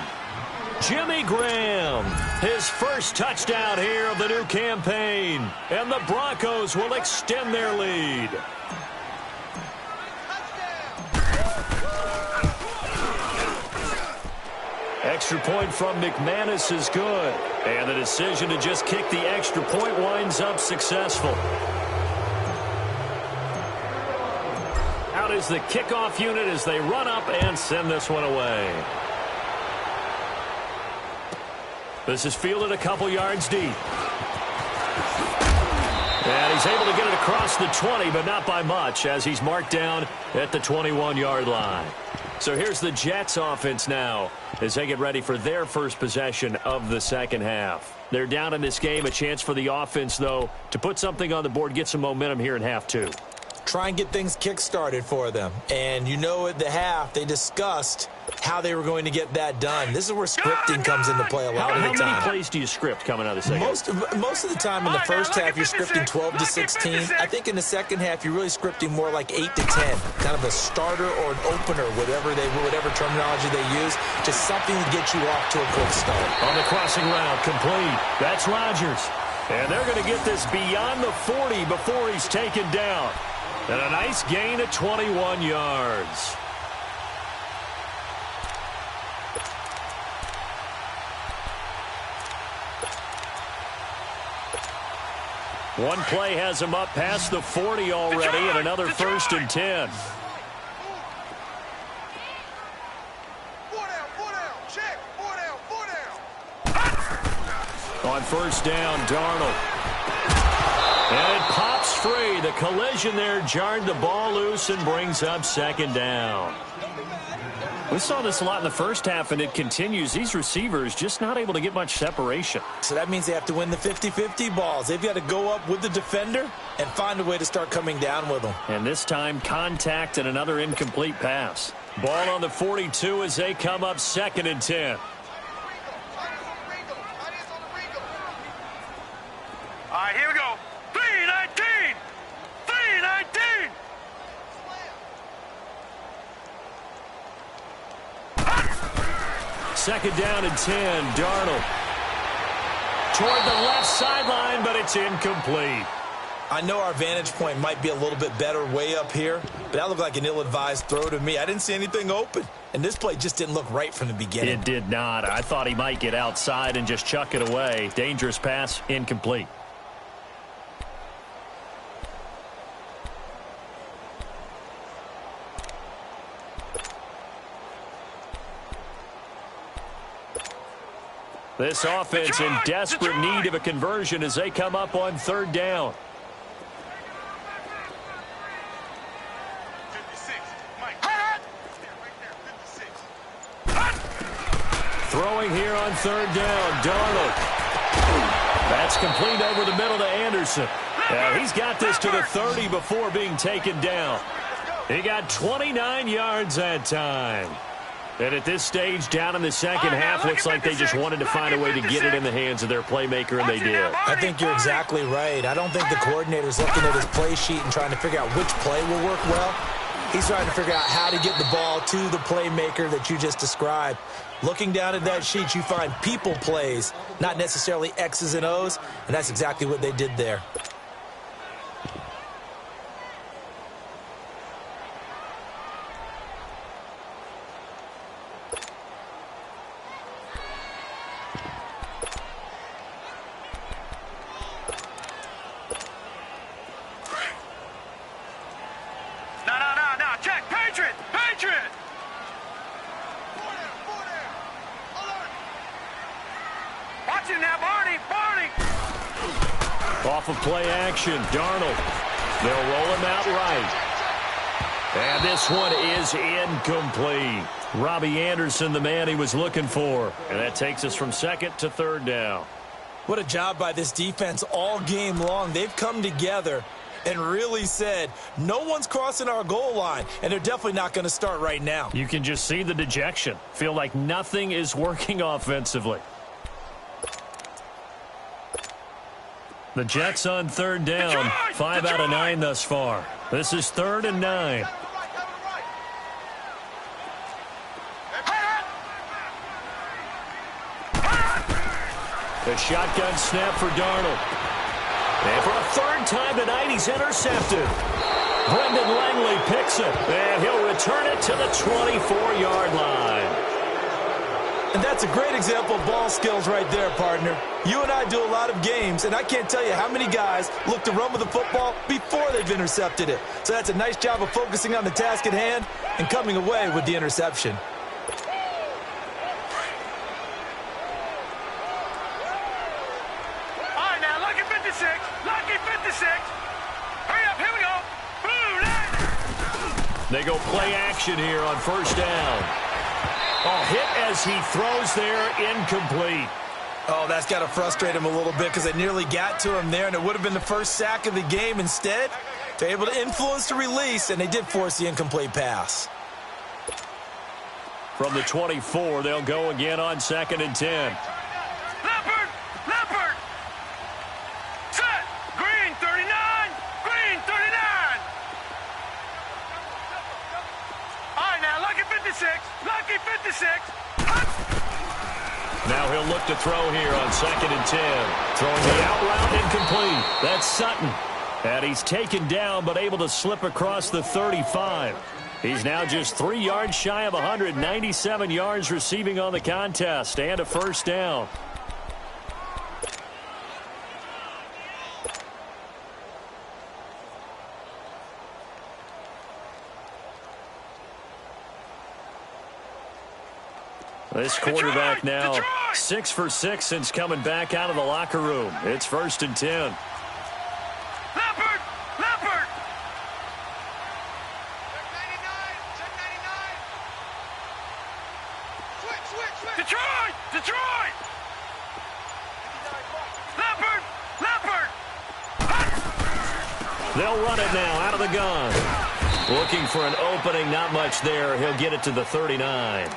Jimmy Graham, his first touchdown here of the new campaign. And the Broncos will extend their lead. Extra point from McManus is good. And the decision to just kick the extra point winds up successful. Out is the kickoff unit as they run up and send this one away. This is fielded a couple yards deep. And he's able to get it across the 20, but not by much, as he's marked down at the 21-yard line. So here's the Jets offense now as they get ready for their first possession of the second half. They're down in this game. A chance for the offense, though, to put something on the board, get some momentum here in half two. Try and get things kick-started for them. And you know at the half, they discussed how they were going to get that done. This is where scripting comes into play a lot of the time. How many plays do you script coming out of the second? Most of the time in the first half, you're scripting 12 to 16. I think in the second half, you're really scripting more like 8 to 10. Kind of a starter or an opener, whatever terminology they use. Just something to get you off to a quick start. On the crossing route, complete. That's Rodgers. And they're going to get this beyond the 40 before he's taken down. And a nice gain of 21 yards. One play has him up past the 40 already, and another 1st and 10. On 1st down, Darnold. And it pops free. The collision there jarred the ball loose and brings up 2nd down. We saw this a lot in the first half, and it continues. These receivers just not able to get much separation. So that means they have to win the 50-50 balls. They've got to go up with the defender and find a way to start coming down with them. And this time, contact and another incomplete pass. Ball on the 42 as they come up 2nd and 10. All right, here we go. 3-19. 3-19. Second down and 10, Darnold. Toward the left sideline, but it's incomplete. I know our vantage point might be a little bit better way up here, but that looked like an ill-advised throw to me. I didn't see anything open, and this play just didn't look right from the beginning. It did not. I thought he might get outside and just chuck it away. Dangerous pass, incomplete. This offense in desperate need of a conversion as they come up on 3rd down. Throwing here on 3rd down, Darnold. That's complete over the middle to Anderson. He's got this to the 30 before being taken down. He got 29 yards that time. And at this stage, down in the second half, looks like they just wanted to find a way to get it in the hands of their playmaker, and they did. I think you're exactly right. I don't think the coordinator's looking at his play sheet and trying to figure out which play will work well. He's trying to figure out how to get the ball to the playmaker that you just described. Looking down at that sheet, you find people plays, not necessarily X's and O's, and that's exactly what they did there. Off of play action, Darnold. They'll roll him out right. And this one is incomplete. Robbie Anderson, the man he was looking for. And that takes us from 2nd to 3rd down. What a job by this defense all game long. They've come together and really said, no one's crossing our goal line, and they're definitely not going to start right now. You can just see the dejection. Feel like nothing is working offensively. The Jets on 3rd down, 5 out of 9 thus far. This is 3rd and 9. The shotgun snap for Darnold. And for a 3rd time tonight, he's intercepted. Brendan Langley picks it, and he'll return it to the 24-yard line. And that's a great example of ball skills right there, partner. You and I do a lot of games, and I can't tell you how many guys look to run with the football before they've intercepted it. So that's a nice job of focusing on the task at hand and coming away with the interception. Lucky 56. Hurry up, here we go. Boom. They go play action here on first down. Oh, hit as he throws there, incomplete. Oh, that's got to frustrate him a little bit because they nearly got to him there, and it would have been the first sack of the game. Instead, they're able to influence the release, and they did force the incomplete pass. From the 24, they'll go again on 2nd and 10. Leopard. Set. Green 39. Green 39. All right, now, Lucky 56. Lucky 56. Now he'll look to throw here on 2nd and 10. Throwing the out route incomplete. That's Sutton. And he's taken down but able to slip across the 35. He's now just 3 yards shy of 197 yards receiving on the contest and a first down. This quarterback now 6 for 6 since coming back out of the locker room. It's 1st and 10. Leopard. Detroit. Leopard. They'll run it now out of the gun. Looking for an opening, not much there. He'll get it to the 39.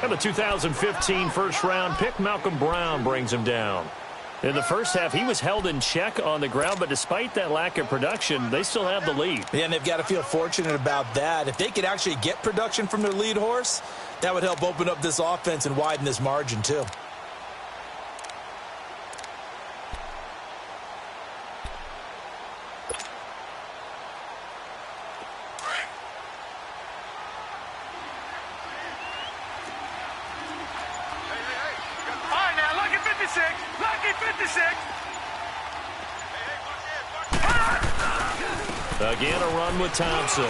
And the 2015 first-round pick, Malcolm Brown, brings him down. In the first half, he was held in check on the ground, but despite that lack of production, they still have the lead. Yeah, and they've got to feel fortunate about that. If they could actually get production from their lead horse, that would help open up this offense and widen this margin, too. Again, a run with Thompson.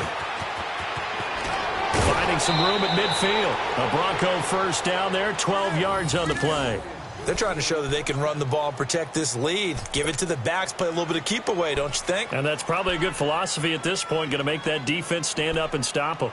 Finding some room at midfield. A Bronco first down there, 12 yards on the play. They're trying to show that they can run the ball and protect this lead. Give it to the backs, play a little bit of keep away, don't you think? And that's probably a good philosophy at this point, going to make that defense stand up and stop them.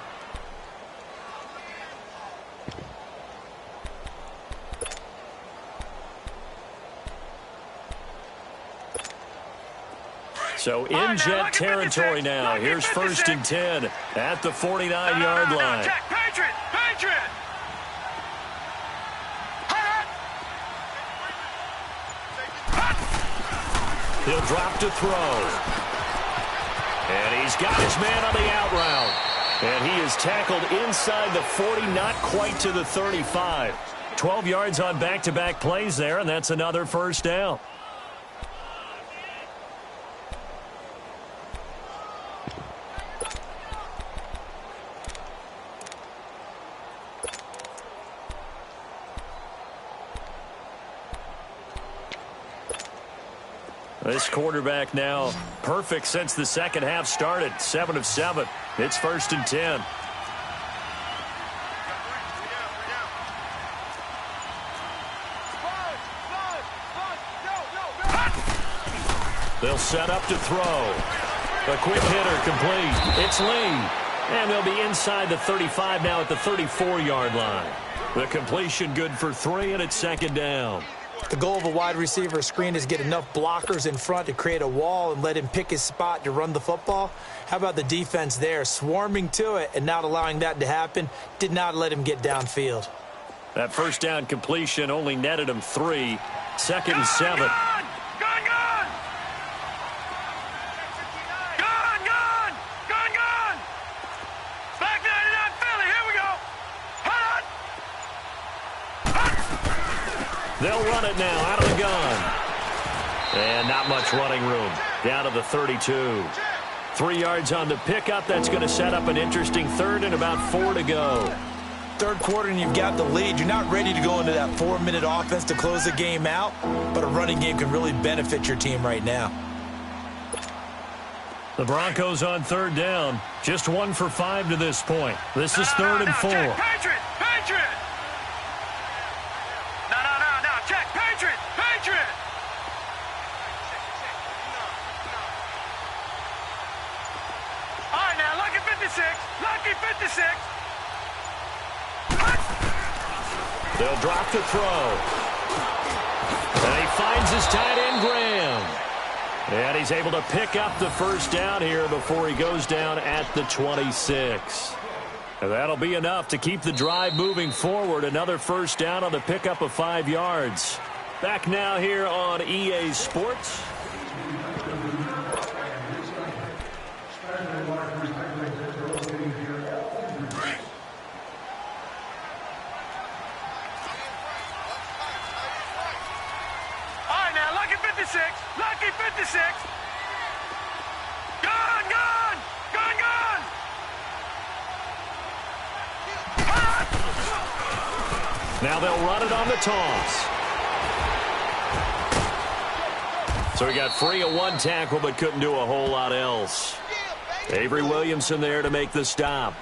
So in jet territory now. Here's 1st and 10 at the 49-yard line. Patriot. He'll drop to throw. And he's got his man on the out route. And he is tackled inside the 40, not quite to the 35. 12 yards on back-to-back plays there, and that's another first down. This quarterback now perfect since the second half started. 7 of 7. It's 1st and 10. They'll set up to throw. A quick hitter complete. It's Lee. And they'll be inside the 35 now at the 34-yard line. The completion good for 3, and it's 2nd down. The goal of a wide receiver screen is get enough blockers in front to create a wall and let him pick his spot to run the football. How about the defense there, swarming to it and not allowing that to happen? Did not let him get downfield. That first down completion only netted him 3. 2nd and 7. Back 99 Philly, here we go. They'll run it now out of the gun. And not much running room. Down to the 32. 3 yards on the pickup. That's going to set up an interesting 3rd and about 4 to go. Third quarter and you've got the lead. You're not ready to go into that 4-minute offense to close the game out, but a running game can really benefit your team right now. The Broncos on 3rd down. Just 1 for 5 to this point. This is 3rd and 4. Check, Patriot! No, check, Patriot! 56. Lucky 56. They'll drop the throw. And he finds his tight end, Graham. And he's able to pick up the first down here before he goes down at the 26. And that'll be enough to keep the drive moving forward. Another first down on the pickup of 5 yards. Back now here on EA Sports. Lucky 56. Gone, gone, gone, gone. Now they'll run it on the toss. So he got free of one tackle but couldn't do a whole lot else. Avery Williamson there to make the stop.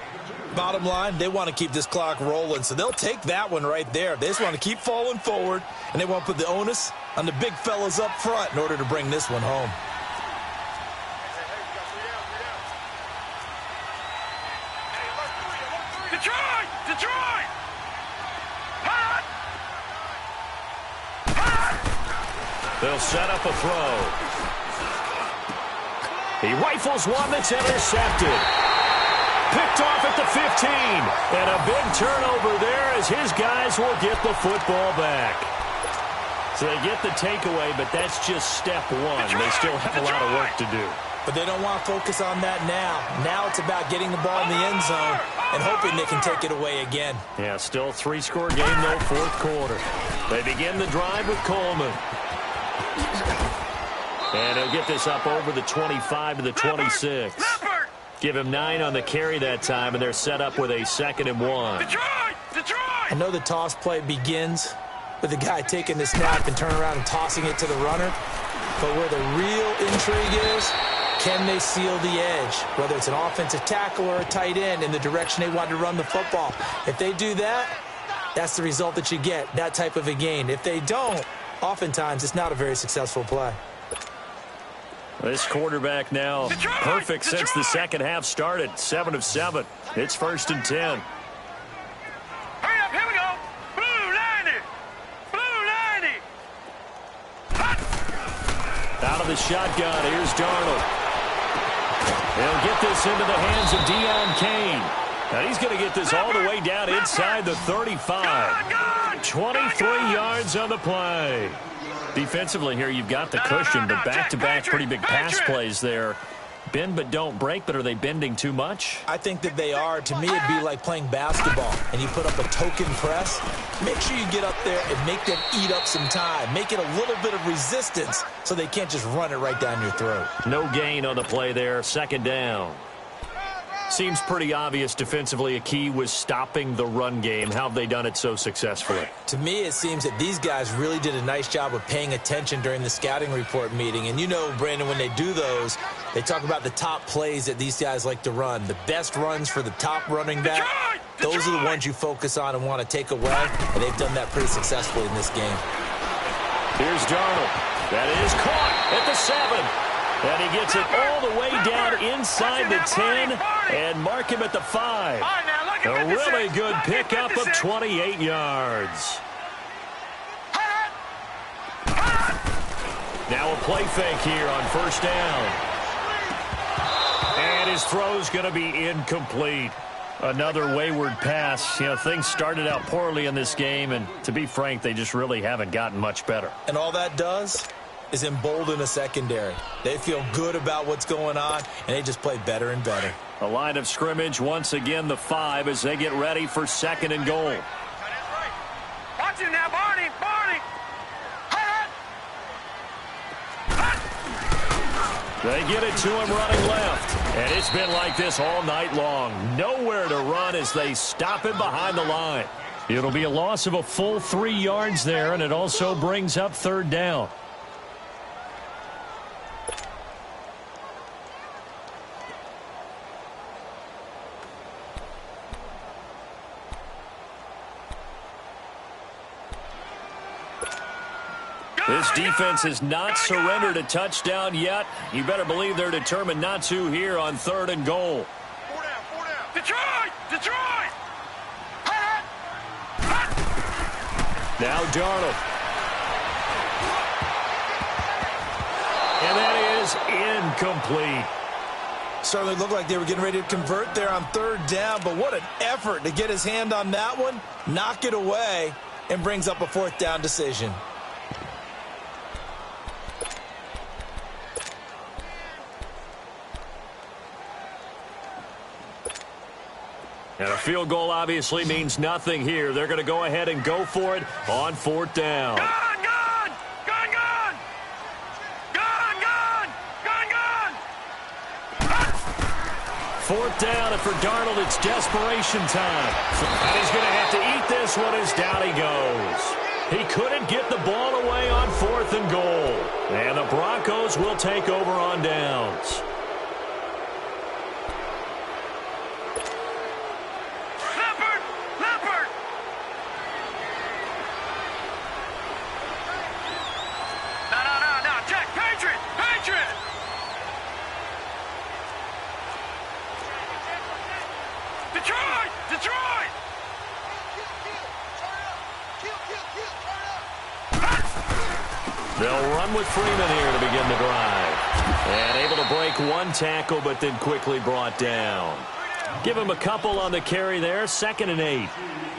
Bottom line, they want to keep this clock rolling, so they'll take that one right there. They just want to keep falling forward, and they want to put the onus on the big fellas up front in order to bring this one home. Detroit! Detroit! They'll set up a throw. He rifles one that's intercepted. Picked off at the 15. And a big turnover there as his guys will get the football back. So they get the takeaway, but that's just step one. They still have a lot of work to do. But they don't want to focus on that now. Now it's about getting the ball in the end zone and hoping they can take it away again. Yeah, still 3-score game, though, fourth quarter. They begin the drive with Coleman. And he'll get this up over the 25 to the 26. Give him 9 on the carry that time, and they're set up with a 2nd and 1. Detroit! Detroit! I know the toss play begins with the guy taking the snap and turning around and tossing it to the runner. But where the real intrigue is, can they seal the edge? Whether it's an offensive tackle or a tight end in the direction they want to run the football. If they do that, that's the result that you get, that type of a gain. If they don't, oftentimes it's not a very successful play. This quarterback now perfect since the second half started. 7 of 7. It's 1st and 10. Hurry up, here we go. Blue 90. Blue 90. Out of the shotgun, here's Darnold. He'll get this into the hands of Deion Kane. And he's going to get this all the way down inside the 35. 23 yards on the play. Defensively here, you've got the cushion, but back-to-back pretty big pass plays there. Bend but don't break, but are they bending too much? I think that they are. To me, it'd be like playing basketball, and you put up a token press. Make sure you get up there and make them eat up some time. Make it a little bit of resistance so they can't just run it right down your throat. No gain on the play there, 2nd down. Seems pretty obvious defensively a key was stopping the run game. How have they done it so successfully? To me, it seems that these guys really did a nice job of paying attention during the scouting report meeting. And you know, Brandon, when they do those, they talk about the top plays that these guys like to run. The best runs for the top running back, those are the ones you focus on and want to take away. And they've done that pretty successfully in this game. Here's Darnold. That is caught at the 7. And he gets it all the way down inside the 10 and mark him at the 5. A really good pickup of 28 yards. Now a play fake here on 1st down. And his throw's going to be incomplete. Another wayward pass. You know, things started out poorly in this game, and to be frank, they just really haven't gotten much better. And all that does is embolden a secondary. They feel good about what's going on, and they just play better and better. A line of scrimmage, once again, the 5 as they get ready for 2nd and goal. Watch him now, Barney, Barney. They get it to him running left. And it's been like this all night long. Nowhere to run as they stop him behind the line. It'll be a loss of a full 3 yards there, and it also brings up 3rd down. This defense has not surrendered a touchdown yet. You better believe they're determined not to here on 3rd and goal. Detroit! Detroit! Now Darnold. And that is incomplete. Certainly looked like they were getting ready to convert there on third down, but what an effort to get his hand on that one, knock it away, and brings up a fourth down decision. And a field goal obviously means nothing here. They're going to go ahead and go for it on fourth down. Gone! Gone! Gone! Gone! Gone! Gone! Gone! Gone! Fourth down, and for Darnold, it's desperation time. And he's going to have to eat this one as down he goes. He couldn't get the ball away on fourth and goal. And the Broncos will take over on downs. Detroit! Detroit! They'll run with Freeman here to begin the drive. And able to break one tackle, but then quickly brought down. Give him a couple on the carry there, 2nd and 8.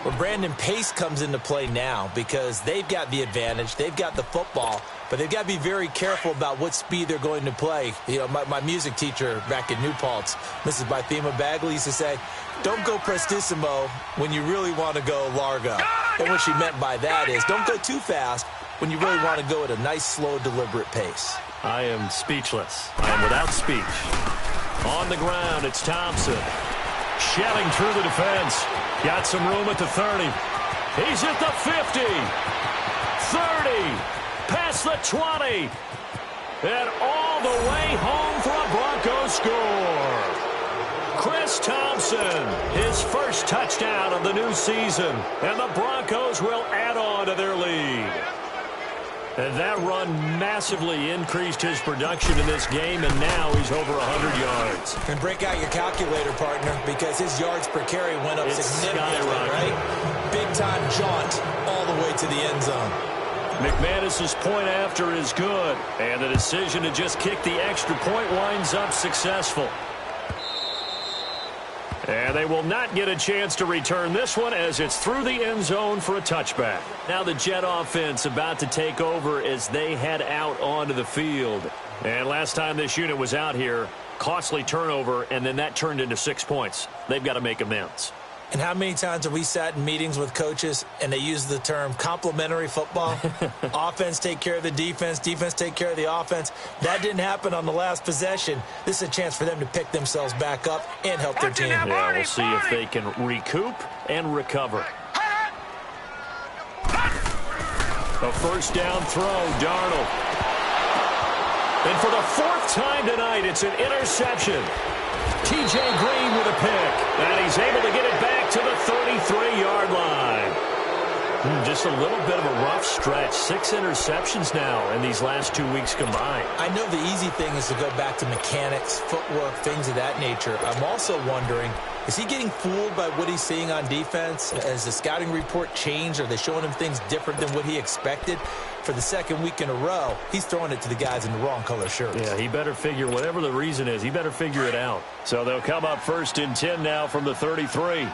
Well, Brandon, pace comes into play now because they've got the advantage. They've got the football, but they've got to be very careful about what speed they're going to play. You know, my music teacher back in New Paltz, Mrs. Bythema Bagley, used to say, don't go prestissimo when you really want to go largo. And what she meant by that is don't go too fast when you really want to go at a nice, slow, deliberate pace. I am speechless. I am without speech. On the ground, it's Thompson. Shelling through the defense. Got some room at the 30. He's at the 50. 30. Past the 20. And all the way home for a Broncos score. Chris Thompson, his first touchdown of the new season. And the Broncos will add on to their lead. And that run massively increased his production in this game, and now he's over 100 yards. And break out your calculator, partner, because his yards per carry went up significantly, right? Big-time jaunt all the way to the end zone. McManus's point after is good, and the decision to just kick the extra point winds up successful. And they will not get a chance to return this one as it's through the end zone for a touchback. Now the Jet offense about to take over as they head out onto the field. And last time this unit was out here, costly turnover, and then that turned into 6 points. They've got to make amends. And how many times have we sat in meetings with coaches and they use the term complementary football? Offense take care of the defense, defense take care of the offense. That didn't happen on the last possession. This is a chance for them to pick themselves back up and help their team. Yeah, we'll see if they can recoup and recover. A first down throw, Darnold. And for the 4th time tonight, it's an interception. T.J. Green with a pick, and he's able to get it back to the 33-yard line. Just a little bit of a rough stretch. 6 interceptions now in these last 2 weeks combined. I know the easy thing is to go back to mechanics, footwork, things of that nature. I'm also wondering, is he getting fooled by what he's seeing on defense? Has the scouting report changed? Are they showing him things different than what he expected? For the 2nd week in a row, he's throwing it to the guys in the wrong color shirts. Yeah, he better figure, whatever the reason is, he better figure it out. So they'll come up 1st and 10 now from the 33.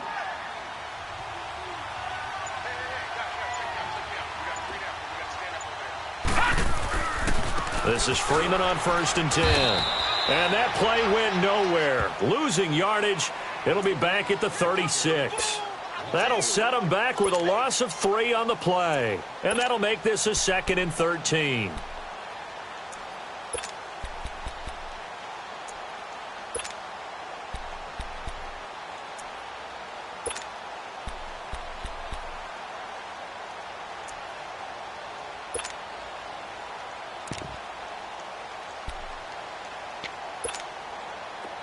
This is Freeman on 1st and 10. And that play went nowhere. Losing yardage. It'll be back at the 36. That'll set them back with a loss of 3 on the play. And that'll make this a 2nd and 13.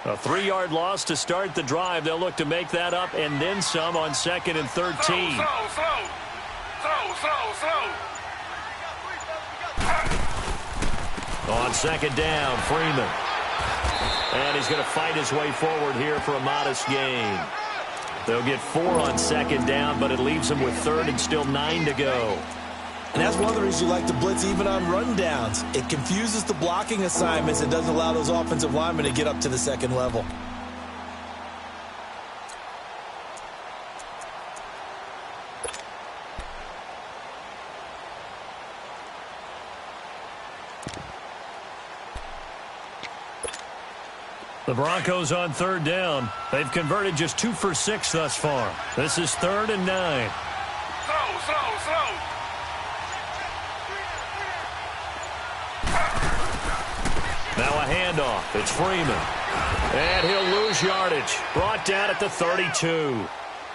A 3-yard loss to start the drive. They'll look to make that up and then some on 2nd and 13. Slow. On 2nd down, Freeman. And he's going to fight his way forward here for a modest gain. They'll get 4 on second down, but it leaves them with third and still 9 to go. And that's one of the reasons you like to blitz even on rundowns. It confuses the blocking assignments. It doesn't allow those offensive linemen to get up to the second level. The Broncos on third down. They've converted just 2 for 6 thus far. This is 3rd and 9. Slow. Now a handoff. It's Freeman. And he'll lose yardage. Brought down at the 32.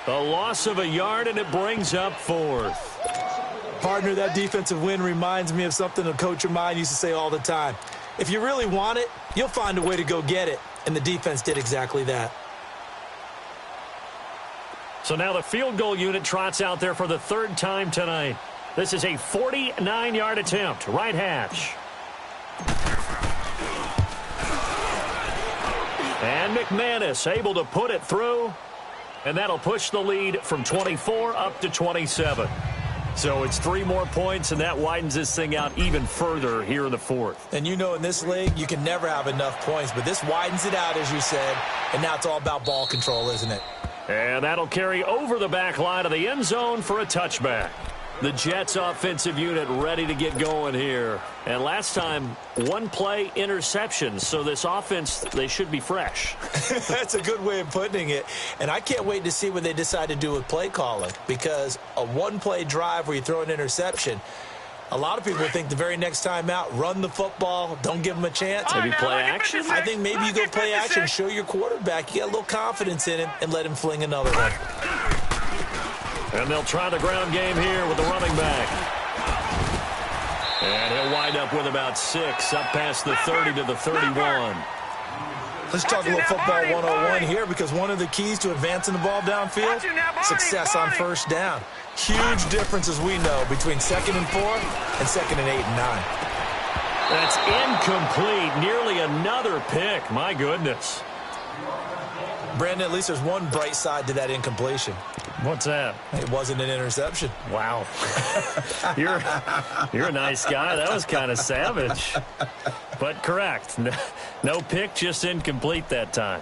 The loss of a yard, and it brings up 4th. Partner, that defensive win reminds me of something a coach of mine used to say all the time. If you really want it, you'll find a way to go get it. And the defense did exactly that. So now the field goal unit trots out there for the 3rd time tonight. This is a 49-yard attempt. Right hash. And McManus able to put it through. And that'll push the lead from 24 up to 27. So it's 3 more points, and that widens this thing out even further here in the 4th. And you know in this league, you can never have enough points, but this widens it out, as you said, and now it's all about ball control, isn't it? And that'll carry over the back line of the end zone for a touchback. The Jets offensive unit ready to get going here. And last time, 1 play interception. So this offense, they should be fresh. That's a good way of putting it. And I can't wait to see what they decide to do with play calling. Because a 1-play drive where you throw an interception, a lot of people think the very next time out, run the football, don't give them a chance. Maybe play action? I think maybe you go play action, show your quarterback, you get a little confidence in him, and let him fling another one. And they'll try the ground game here with the running back. And he'll wind up with about 6 up past the 30 to the 31. Let's talk a little football 101 here, because one of the keys to advancing the ball downfield, success on first down. Huge difference, as we know, between 2nd and 4 and 2nd and 8 and 9. That's incomplete. Nearly another pick. My goodness. Brandon, at least there's one bright side to that incompletion. What's that? It wasn't an interception. Wow. You're a nice guy. That was kind of savage. But correct. No pick, just incomplete that time.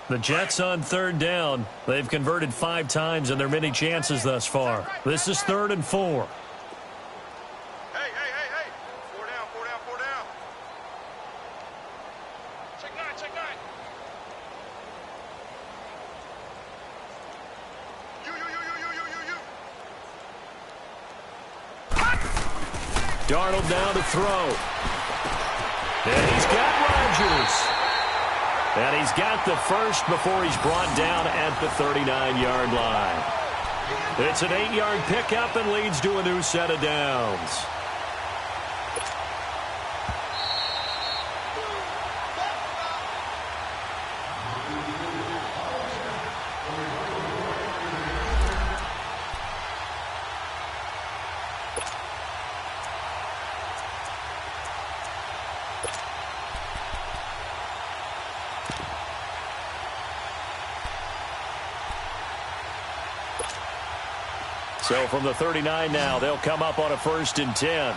The Jets on third down. They've converted 5 times in their many chances thus far. This is 3rd and 4. Hey. 4 down. Check 9. You. Darnold down to throw. And he's got Rodgers. And he's got the first before he's brought down at the 39-yard line. It's an 8-yard pickup and leads to a new set of downs. So from the 39 now, they'll come up on a 1st and 10.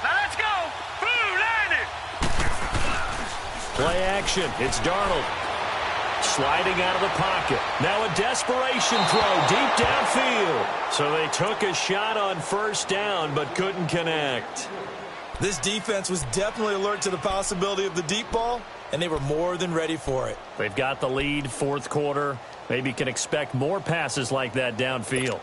Now let's go. Boom, landed. Play action. It's Darnold. Sliding out of the pocket. Now a desperation throw deep downfield. So they took a shot on 1st down but couldn't connect. This defense was definitely alert to the possibility of the deep ball, and they were more than ready for it. They've got the lead, 4th quarter. Maybe can expect more passes like that downfield.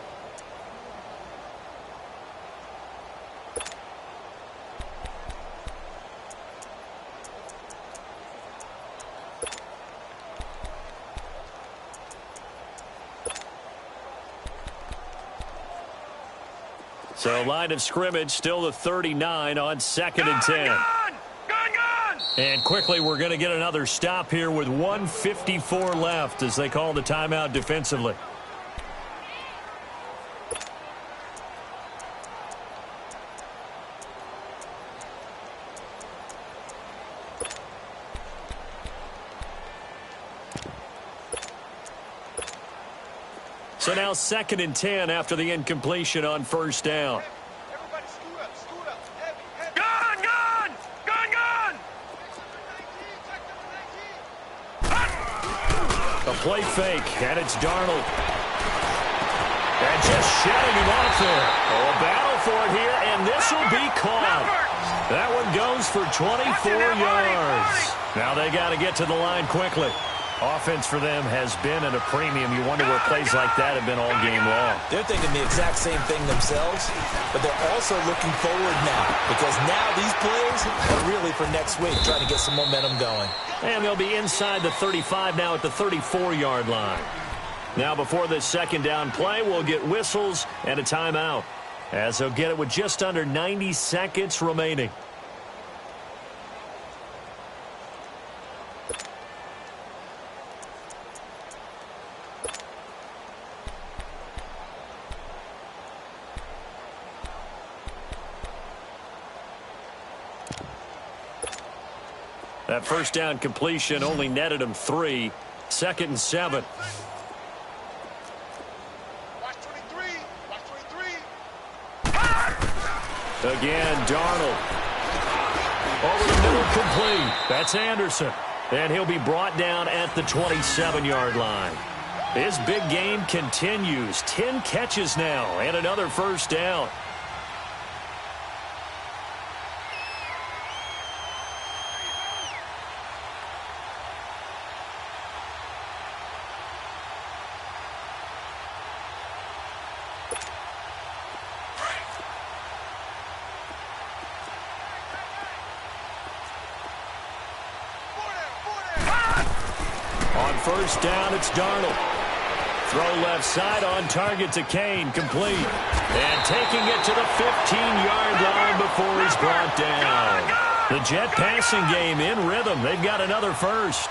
So line of scrimmage still the 39 on 2nd and 10. And quickly we're going to get another stop here with 1:54 left as they call the timeout defensively. So now 2nd and 10 after the incompletion on 1st down. Everybody scoot up, scoot up. Heavy, heavy. Gun, gun! Gun, gun! A play fake, and it's Darnold. And just shutting him off there. Oh, a battle for it here, and this will be caught. That one goes for 24 yards. Now they got to get to the line quickly. Offense for them has been at a premium. You wonder where plays like that have been all game long. They're thinking the exact same thing themselves, but they're also looking forward now because now these plays are really for next week, trying to get some momentum going. And they'll be inside the 35 now at the 34-yard line. Now before this 2nd down play, we'll get whistles and a timeout as they'll get it with just under 90 seconds remaining. That 1st down completion only netted him 3. 2nd and 7. Watch 23. Watch 23. Again, Darnold. Over the middle, complete. That's Anderson. And he'll be brought down at the 27-yard line. His big game continues. 10 catches now and another 1st down. On 1st down, it's Darnold. Throw left side on target to Kane, complete. And taking it to the 15-yard line before he's brought down. The Jet passing game in rhythm. They've got another 1st.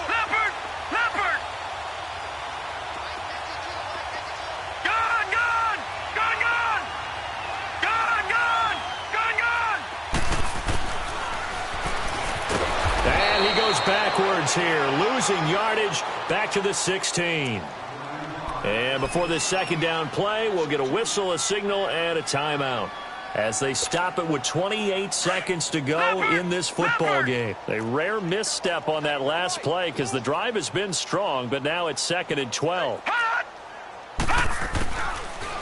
Leopard! Leopard! Gun, gun! Gun, gun! Gun, gun! Gun, gun! And he goes backwards here, losing yardage back to the 16. And before this 2nd down play, we'll get a whistle, a signal, and a timeout as they stop it with 28 seconds to go in this football game. A rare misstep on that last play because the drive has been strong, but now it's 2nd and 12.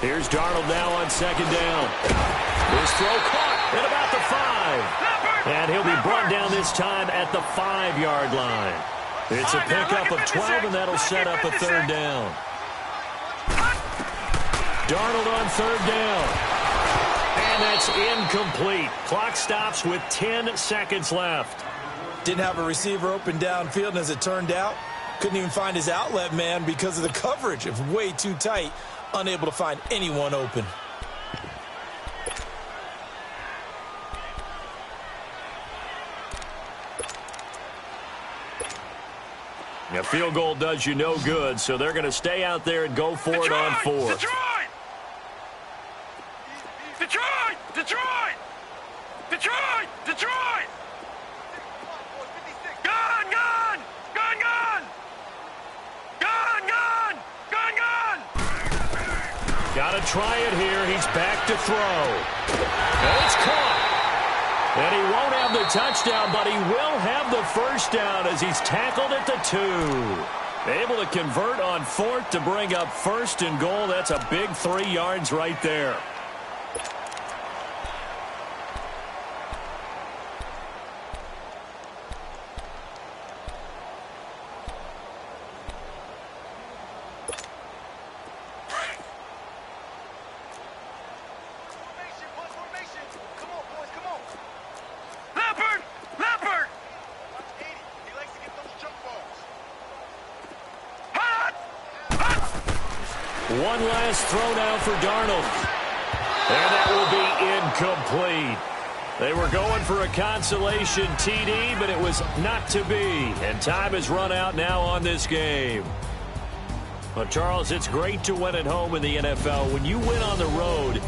Here's Darnold now on 2nd down. His throw caught at about the 5. And he'll be brought down this time at the 5-yard line. It's a pickup of 12, and that'll set up a 3rd down. Darnold on 3rd down. And that's incomplete. Clock stops with 10 seconds left. Didn't have a receiver open downfield, and as it turned out, couldn't even find his outlet man because of the coverage. It was way too tight, unable to find anyone open. A field goal does you no good, so they're going to stay out there and go for it on 4th. Detroit! Detroit! Detroit! Detroit! Detroit! Gun! Gun! Gun! Gun! Gun! Gun! Gun! Gun! Got to try it here. He's back to throw. And it's caught. And he won't have the touchdown, but he will have the 1st down as he's tackled at the 2. Able to convert on 4th to bring up 1st and goal. That's a big 3 yards right there. One last throw now for Darnold. And that will be incomplete. They were going for a consolation TD, but it was not to be. And time has run out now on this game. Well, Charles, it's great to win at home in the NFL. When you win on the road,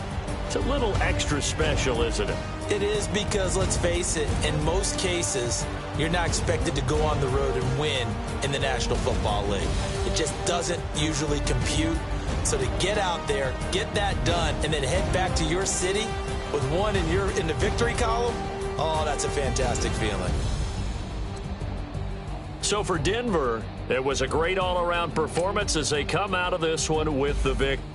it's a little extra special, isn't it? It is, because, let's face it, in most cases, you're not expected to go on the road and win in the National Football League. It just doesn't usually compute. So to get out there, get that done, and then head back to your city with one in the victory column, oh, that's a fantastic feeling. So for Denver, it was a great all-around performance as they come out of this one with the victory.